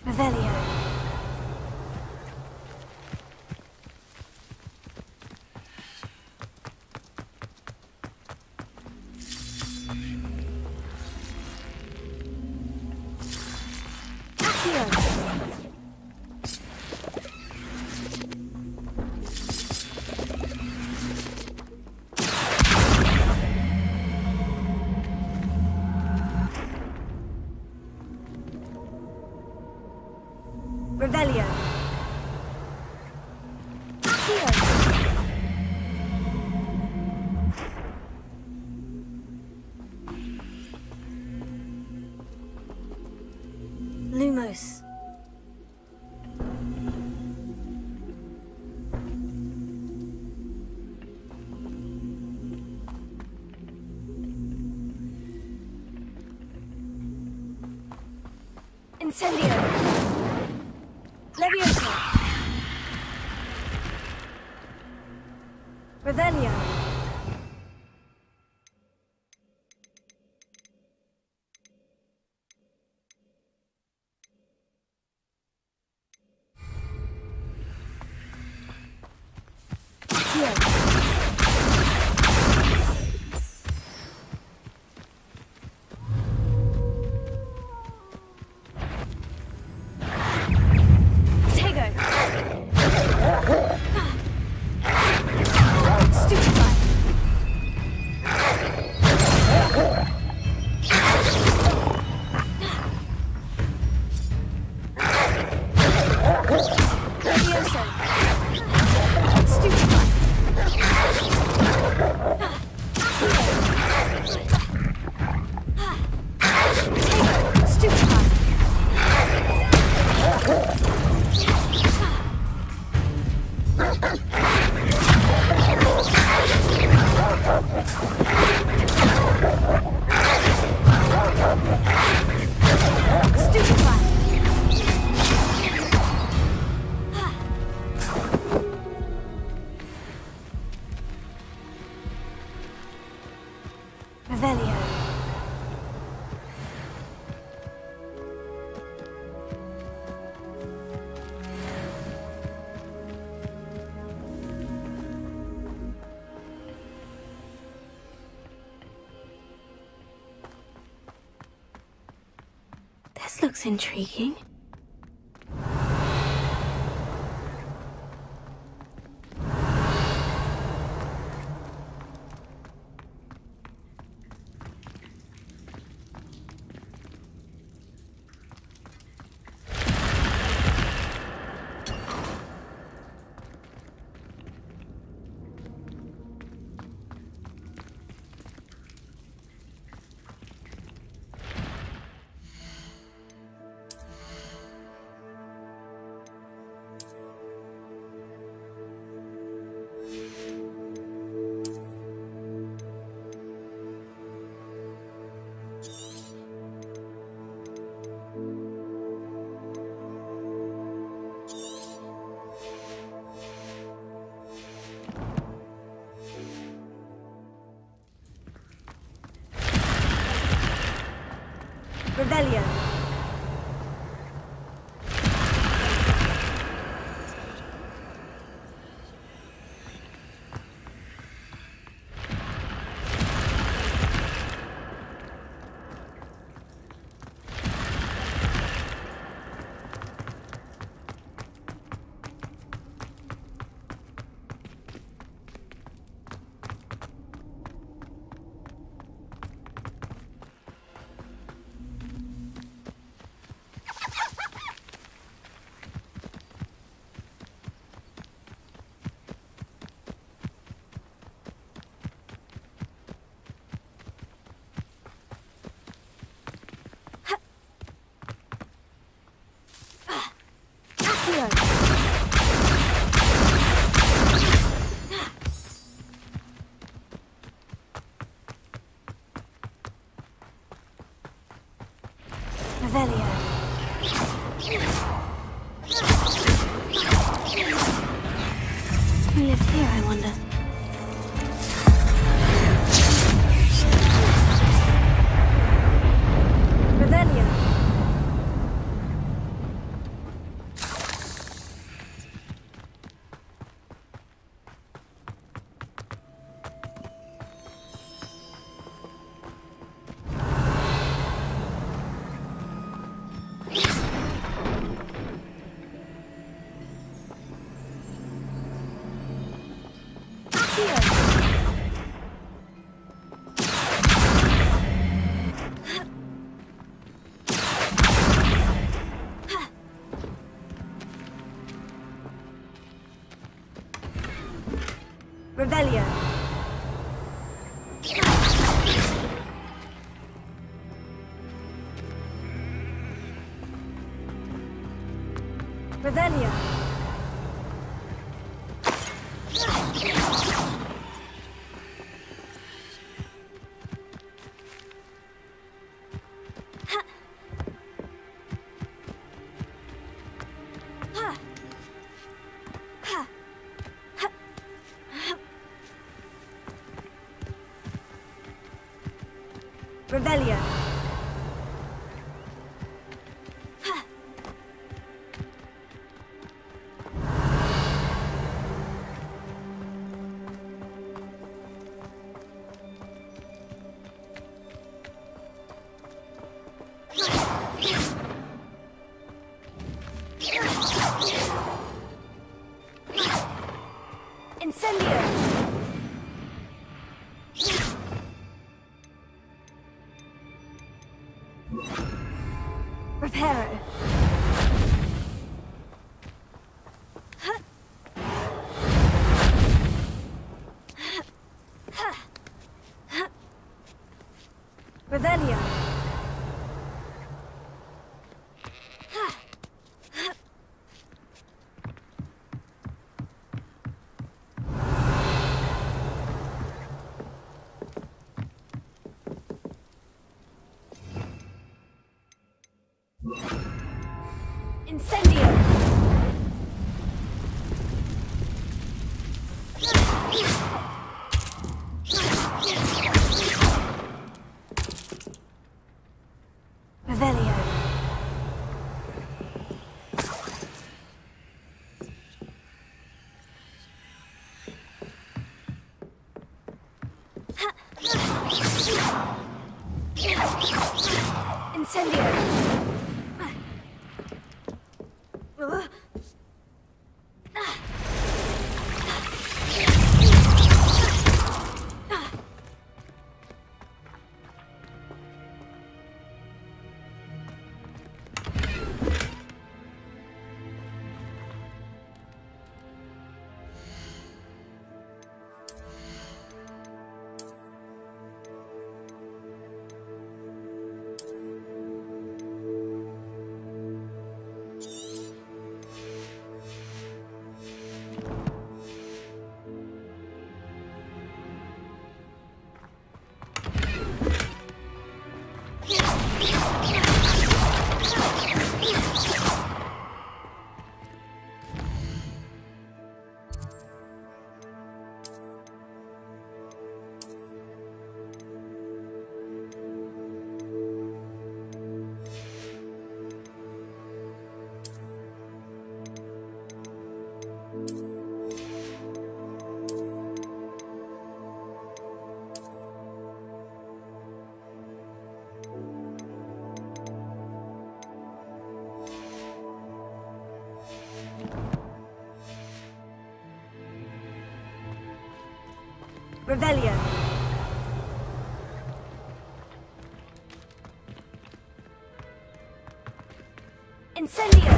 Revelio. Lumos. Incendio. Leviosa. Revelio. This looks intriguing. Rebellion. Revelio. Who lived here, I wonder? Revelio. Revelio. Revelio. Incendio. Reparo. Revelio. Incendio. Revelio. Incendio. Revelio. Incendio.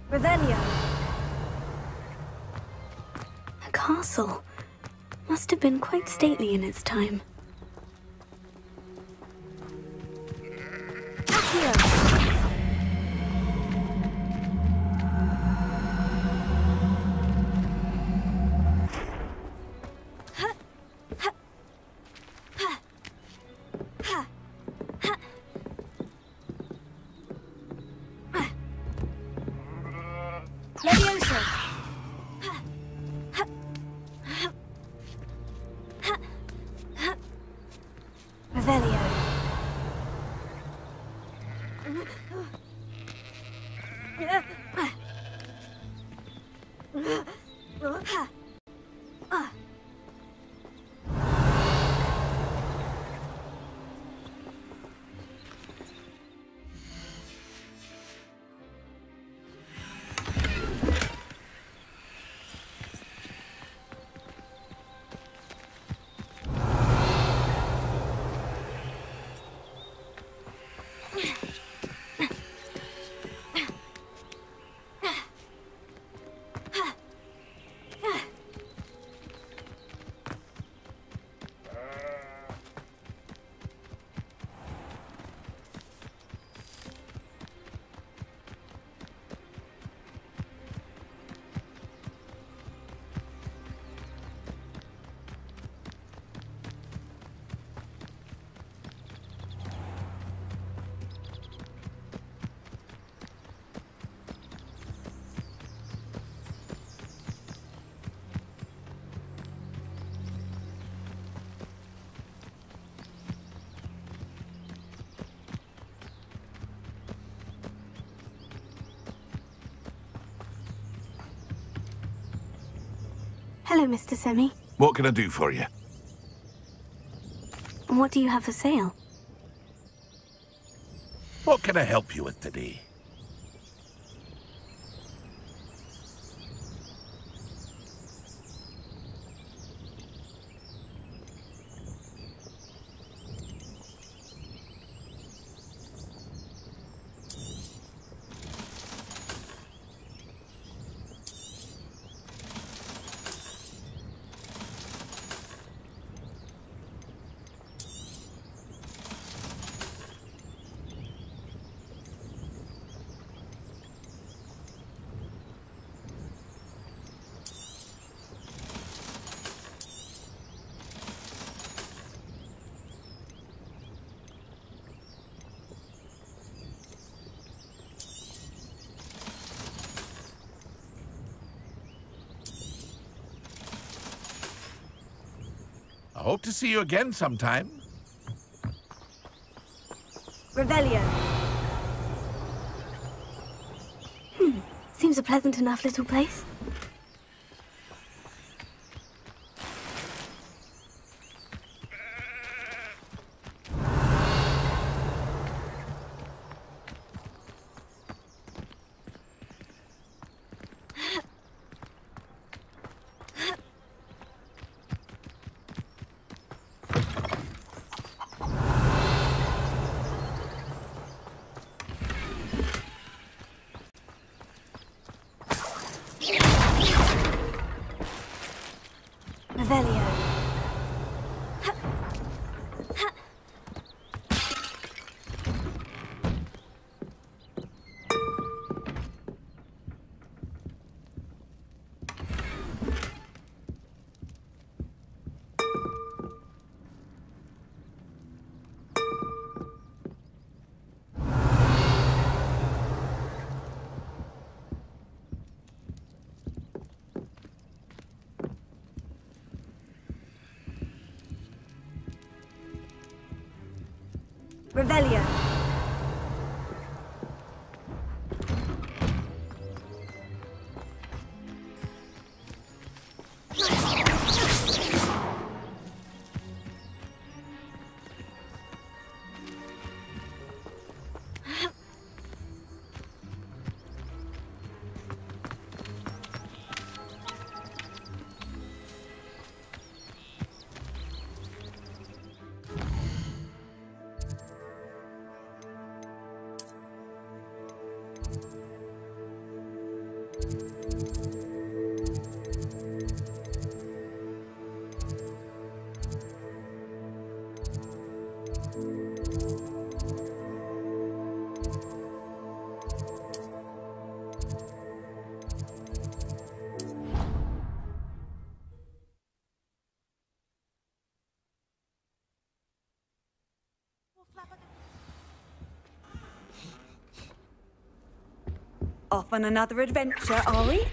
Revelio. A castle. Must have been quite stately in its time. Accio. Revelio. Hello, Mr. Semi. What can I do for you? What do you have for sale? What can I help you with today? I hope to see you again sometime. Revelio. Seems a pleasant enough little place. Revelio. Revelio. Off on another adventure, are we?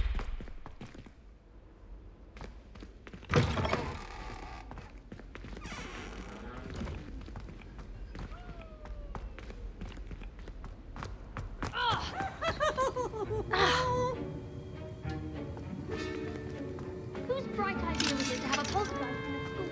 Whose bright idea was it to have a poltergeist in a school?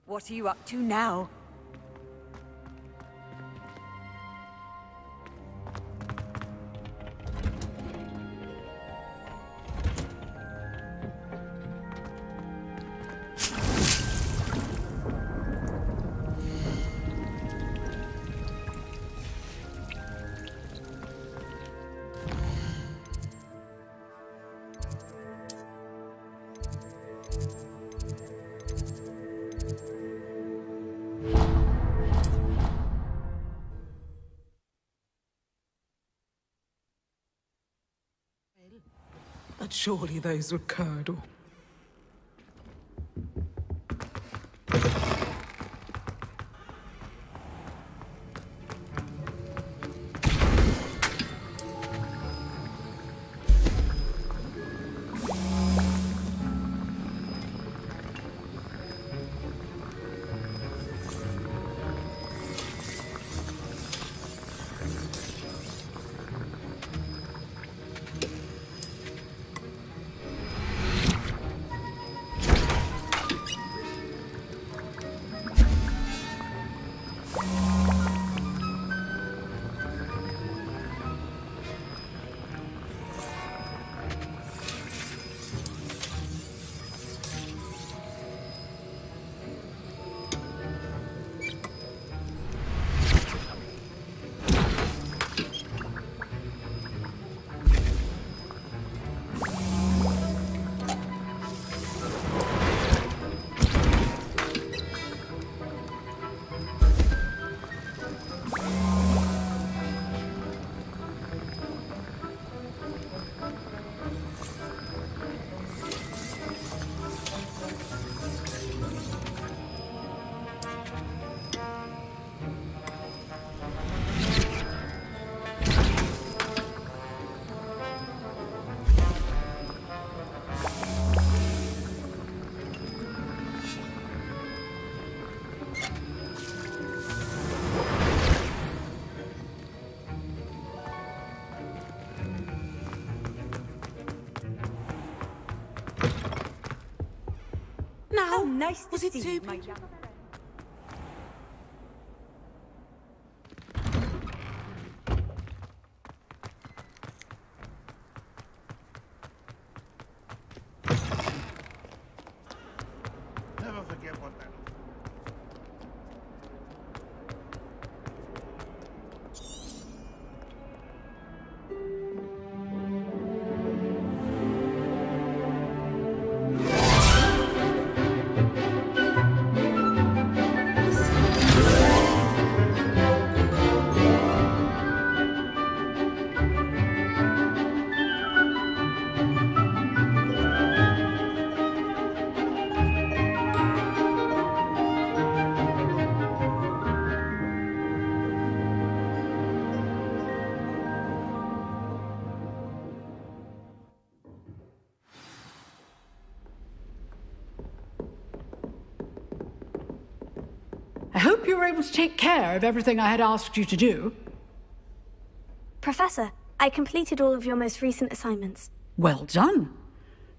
What are you up to now? But surely those were curdle. Now, nice to see you, my young... Never forget what that... I hope you were able to take care of everything I had asked you to do. Professor, I completed all of your most recent assignments. Well done.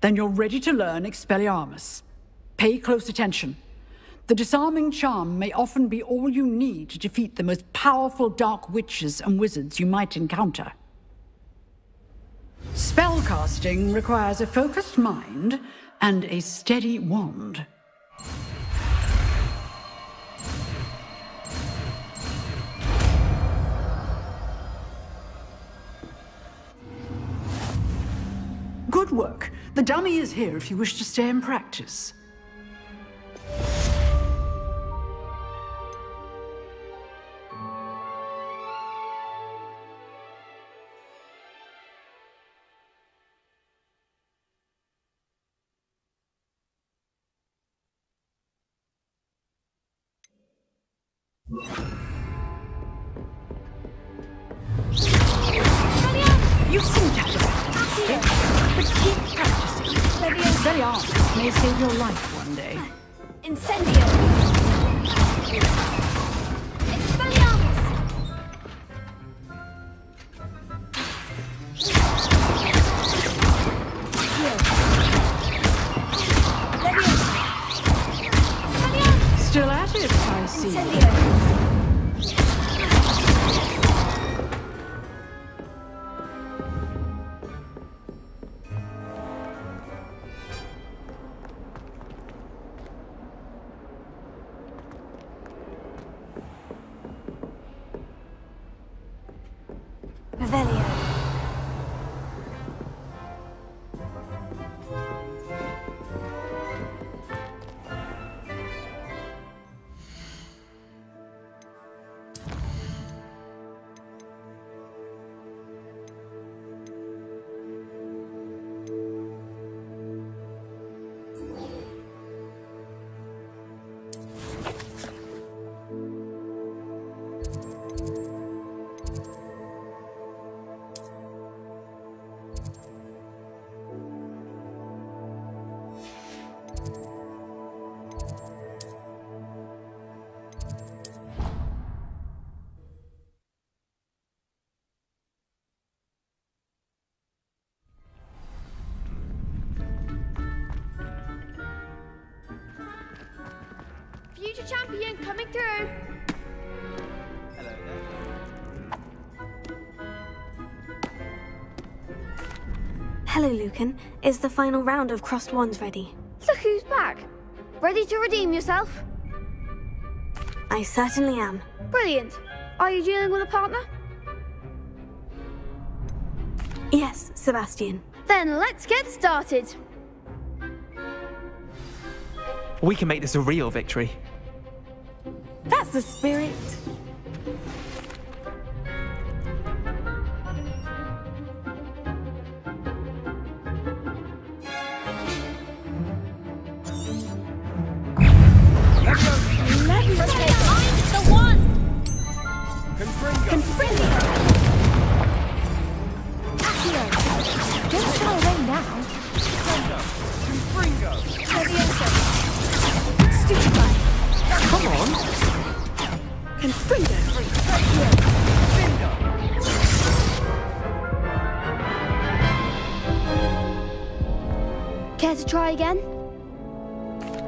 Then you're ready to learn Expelliarmus. Pay close attention. The disarming charm may often be all you need to defeat the most powerful dark witches and wizards you might encounter. Spellcasting requires a focused mind and a steady wand. Good work. The dummy is here if you wish to stay and practice. You seem to have it, but keep practicing. Expelliarmus may save your life one day. Incendio! Expelliarmus! Still at it, I see. Incendio! Revelio. Future champion coming through. Hello there. Hello, Lucan. Is the final round of Crossed Wands ready? Look who's back. Ready to redeem yourself? I certainly am. Brilliant. Are you dealing with a partner? Yes, Sebastian. Then let's get started. We can make this a real victory. That's the spirit. Care to try again?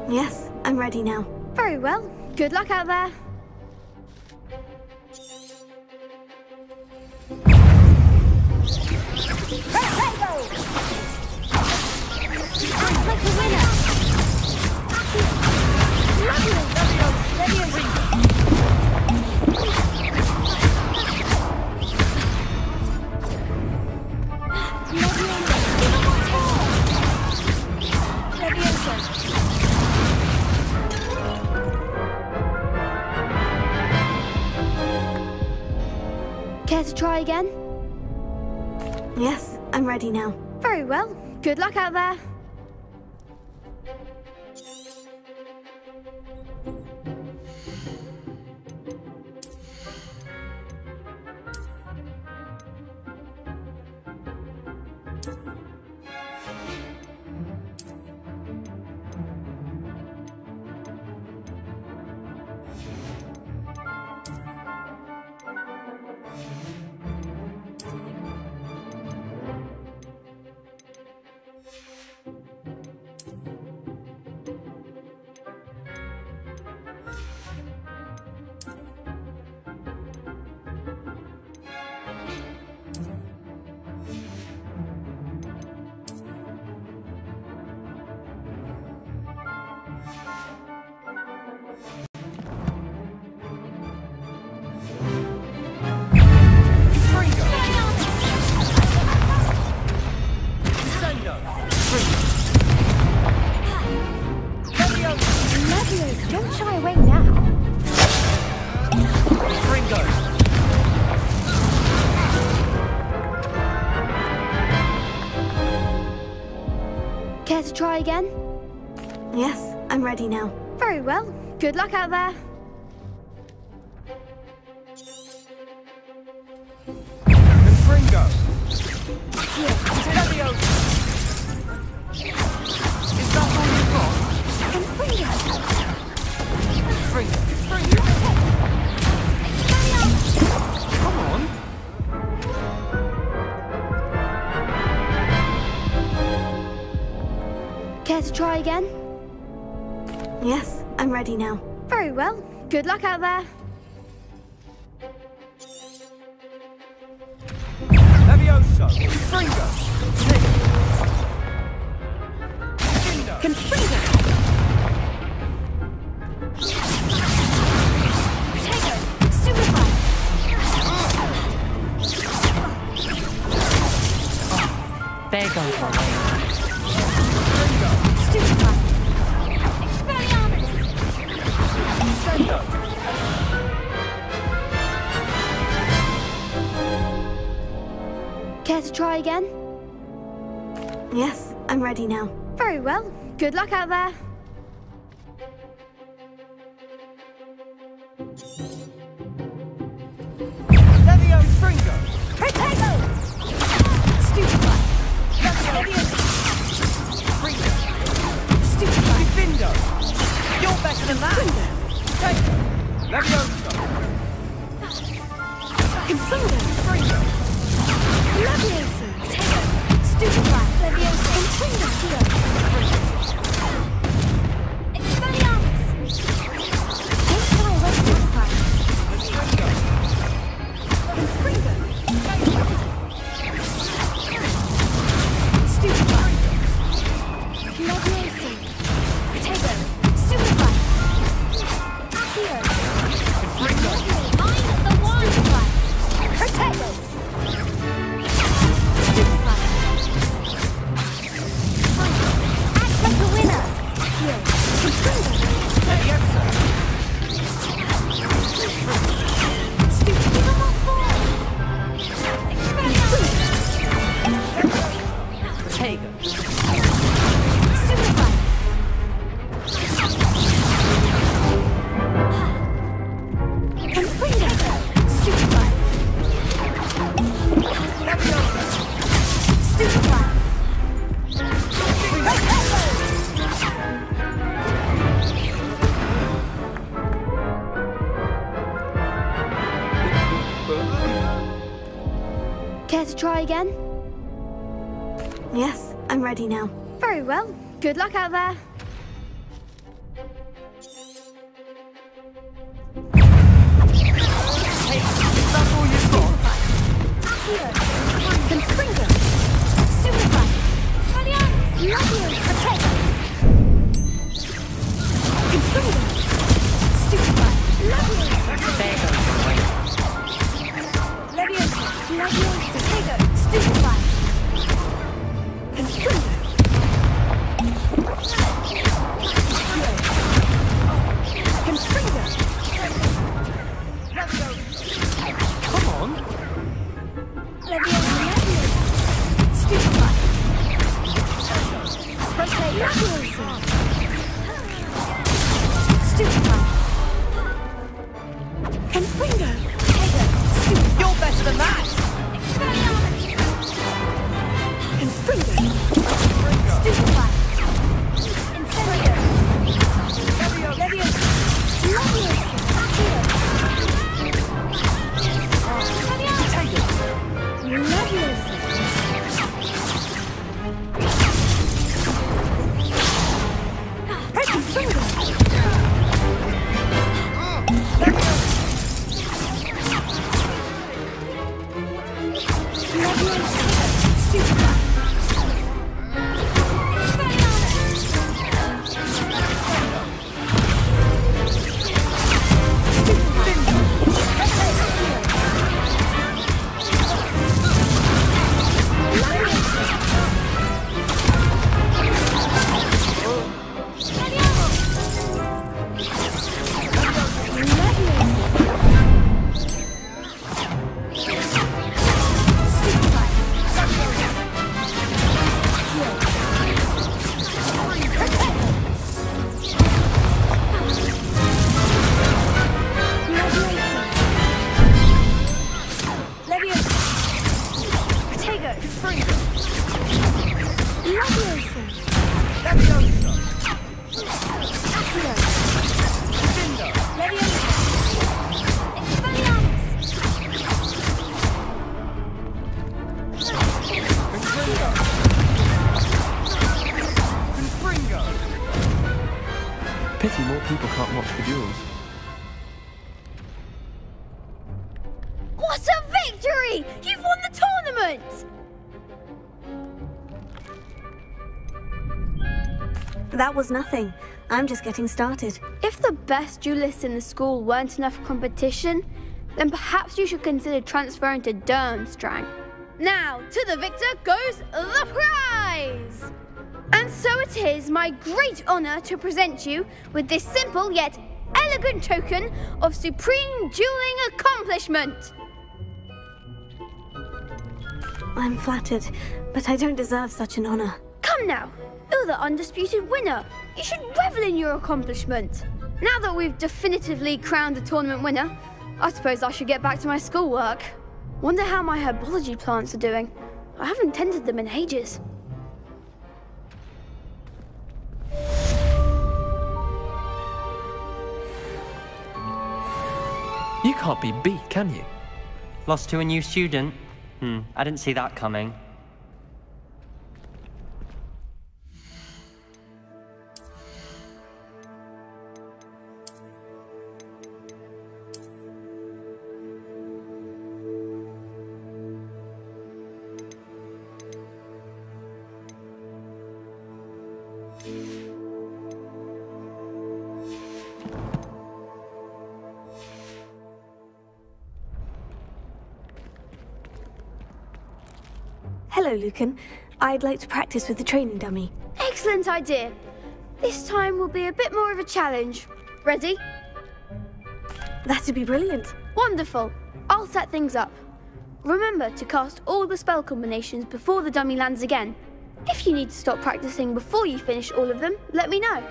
Yes, I'm ready now. Very well. Good luck out there. Act like a winner. Care to try again? Yes, I'm ready now. Very well. Good luck out there. Don't shy away now. Ringo. Care to try again? Yes, I'm ready now. Very well. Good luck out there. Ringo. Is that all you've got? Come on. Care to try again? Yes, I'm ready now. Very well. Good luck out there. Levioso. Confringo. Confringo. Potato. Stupefy. There goes my way. Stupefy. Expelliarmus. Sendo. Care to try again? Yes, I'm ready now. Very well. Good luck out there. Levio Fringo. Potato. Stupefy. Levioso. Fringo. Stupefy. Defendo. You're better than that. Take it. Levioso. Confringo. Fringo. Levioso. Potato. Stupefy. Levioso. Confringo. Expelliarmus. Care to try again? Yes, I'm ready now. Very well. Good luck out there. Hey, is that all you've got? Accio. Confringo. Superfly. Labio. Protect. Confringo. Superfly. Labio. Leviosa. Leviosa. Protego. Superfly. Confringo. Confringo. Come on. Leviosa. Leviosa. Stupefy. Rotate. Leviosa. Stupefy. Confringo. You're better than that. Confringo. Stupefy. Incendio. Leviosa. Leviosa. Accio. Leviosa. Confringo. Pity more people can't watch the duels. What a victory! You've won the tournament! That was nothing. I'm just getting started. If the best duelists in the school weren't enough competition, then perhaps you should consider transferring to Durmstrang. Now, to the victor goes the prize! And so it is my great honor to present you with this simple yet elegant token of supreme dueling accomplishment. I'm flattered, but I don't deserve such an honor. Come now, you're the undisputed winner. You should revel in your accomplishment. Now that we've definitively crowned the tournament winner, I suppose I should get back to my schoolwork. Wonder how my herbology plants are doing. I haven't tended them in ages. You can't be beat, can you? Lost to a new student? I didn't see that coming. Hello, Lucan. I'd like to practice with the training dummy. Excellent idea. This time will be a bit more of a challenge. Ready? That'd be brilliant. Wonderful. I'll set things up. Remember to cast all the spell combinations before the dummy lands again. If you need to stop practicing before you finish all of them, let me know.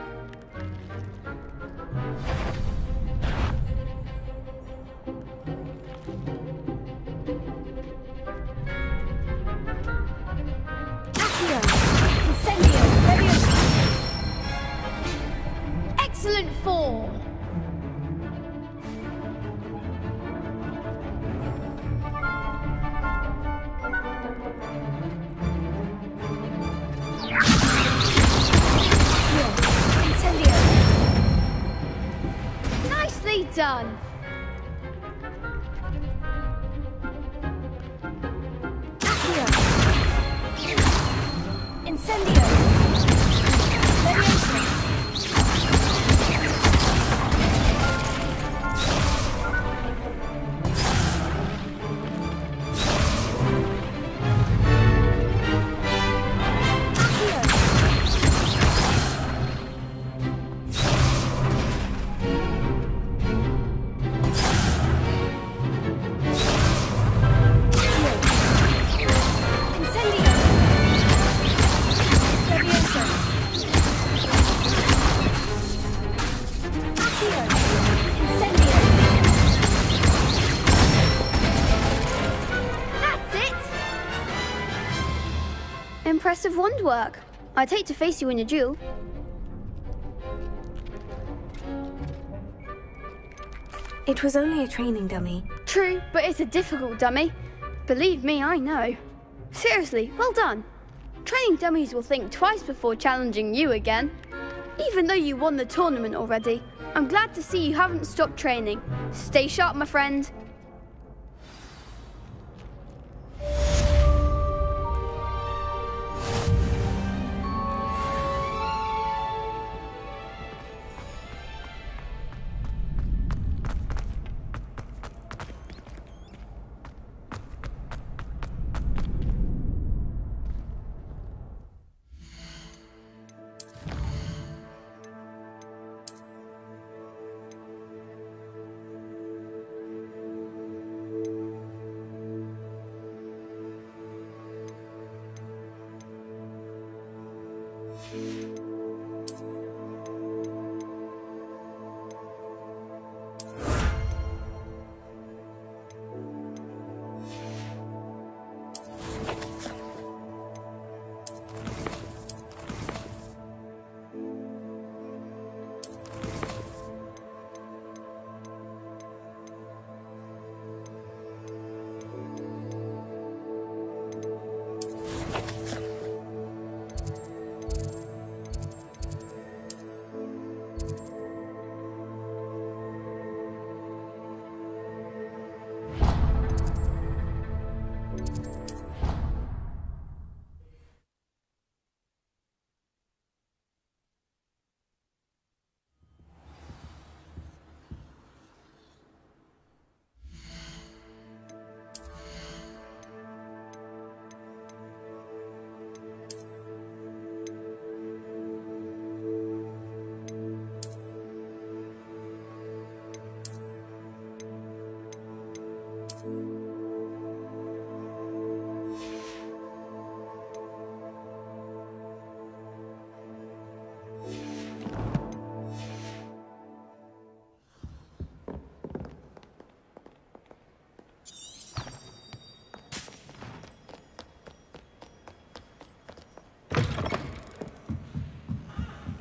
Excellent form. gun. Incendio! Leviosa! Impressive wand work. I'd hate to face you in a duel. It was only a training dummy. True, but it's a difficult dummy. Believe me, I know. Seriously, well done. Training dummies will think twice before challenging you again. Even though you won the tournament already, I'm glad to see you haven't stopped training. Stay sharp, my friend.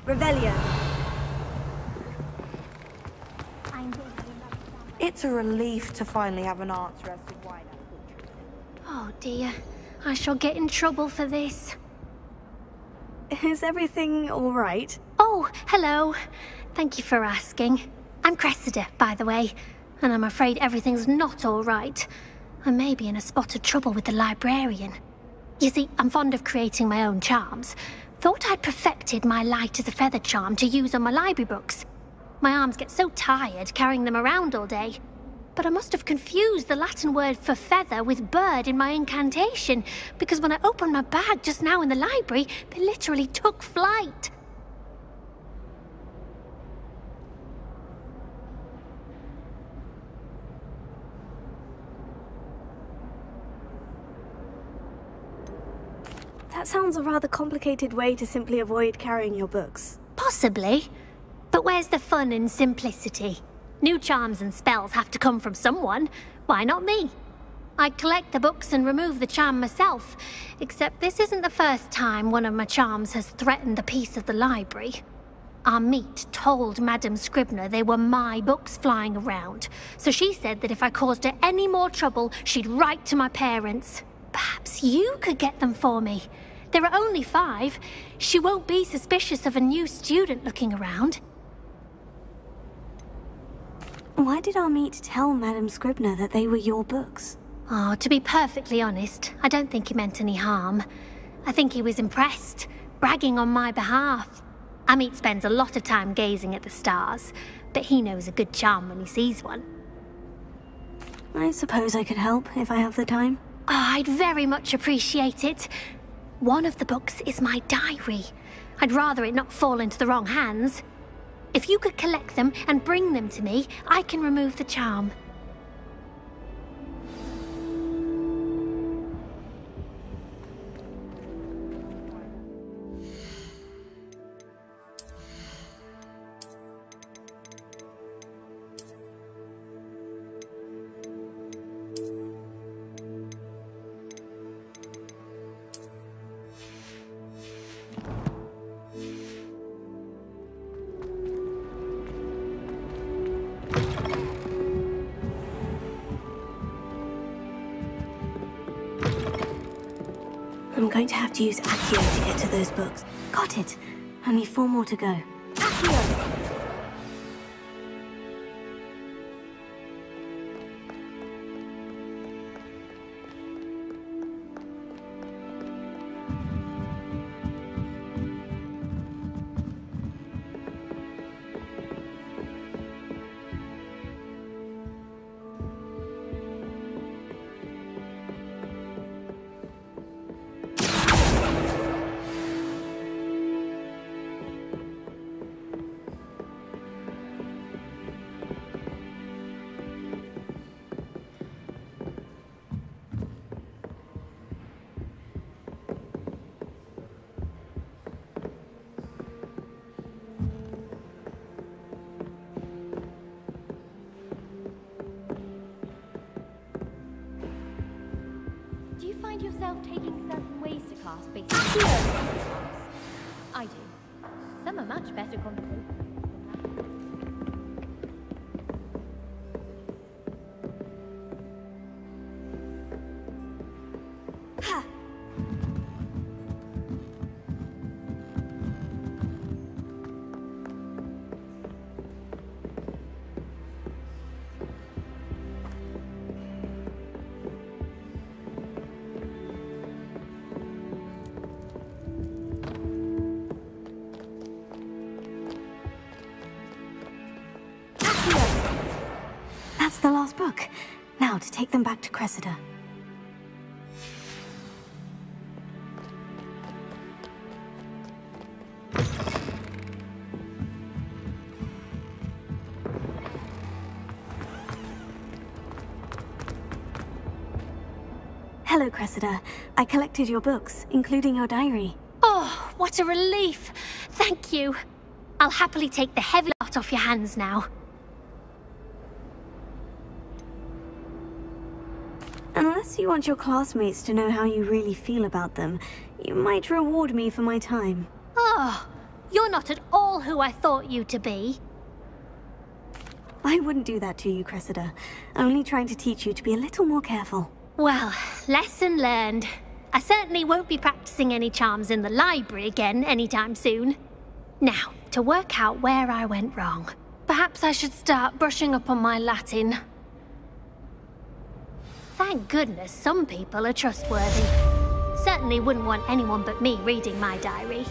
Revelio. It's a relief to finally have an answer as to why that's been treated. Oh dear, I shall get in trouble for this. Is everything all right? Oh, hello. Thank you for asking. I'm Cressida, by the way, and I'm afraid everything's not all right. I may be in a spot of trouble with the librarian. You see, I'm fond of creating my own charms. Thought I'd perfected my light as a feather charm to use on my library books. My arms get so tired carrying them around all day. But I must have confused the Latin word for feather with bird in my incantation, because when I opened my bag just now in the library, they literally took flight. That sounds a rather complicated way to simply avoid carrying your books. Possibly. But where's the fun in simplicity? New charms and spells have to come from someone. Why not me? I collect the books and remove the charm myself, except this isn't the first time one of my charms has threatened the peace of the library. Our meet told Madame Scribner they were my books flying around, so she said that if I caused her any more trouble, she'd write to my parents. Perhaps you could get them for me. There are only 5. She won't be suspicious of a new student looking around. Why did our meet tell Madame Scribner that they were your books? Oh, to be perfectly honest, I don't think he meant any harm. I think he was impressed, bragging on my behalf. Amit spends a lot of time gazing at the stars, but he knows a good charm when he sees one. I suppose I could help if I have the time. Oh, I'd very much appreciate it. One of the books is my diary. I'd rather it not fall into the wrong hands. If you could collect them and bring them to me, I can remove the charm. I'm going to have to use Accio to get to those books. Got it. Only 4 more to go. Accio! Do you find yourself taking certain ways to class based on your own? I do. Some are much better conversations. That's the last book. Now to take them back to Cressida. Hello, Cressida. I collected your books, including your diary. Oh, what a relief! Thank you. I'll happily take the heavy lot off your hands now. Unless you want your classmates to know how you really feel about them, you might reward me for my time. Oh, you're not at all who I thought you to be. I wouldn't do that to you, Cressida. Only trying to teach you to be a little more careful. Well, lesson learned. I certainly won't be practicing any charms in the library again anytime soon. Now, to work out where I went wrong. Perhaps I should start brushing up on my Latin. Thank goodness some people are trustworthy. Certainly wouldn't want anyone but me reading my diary.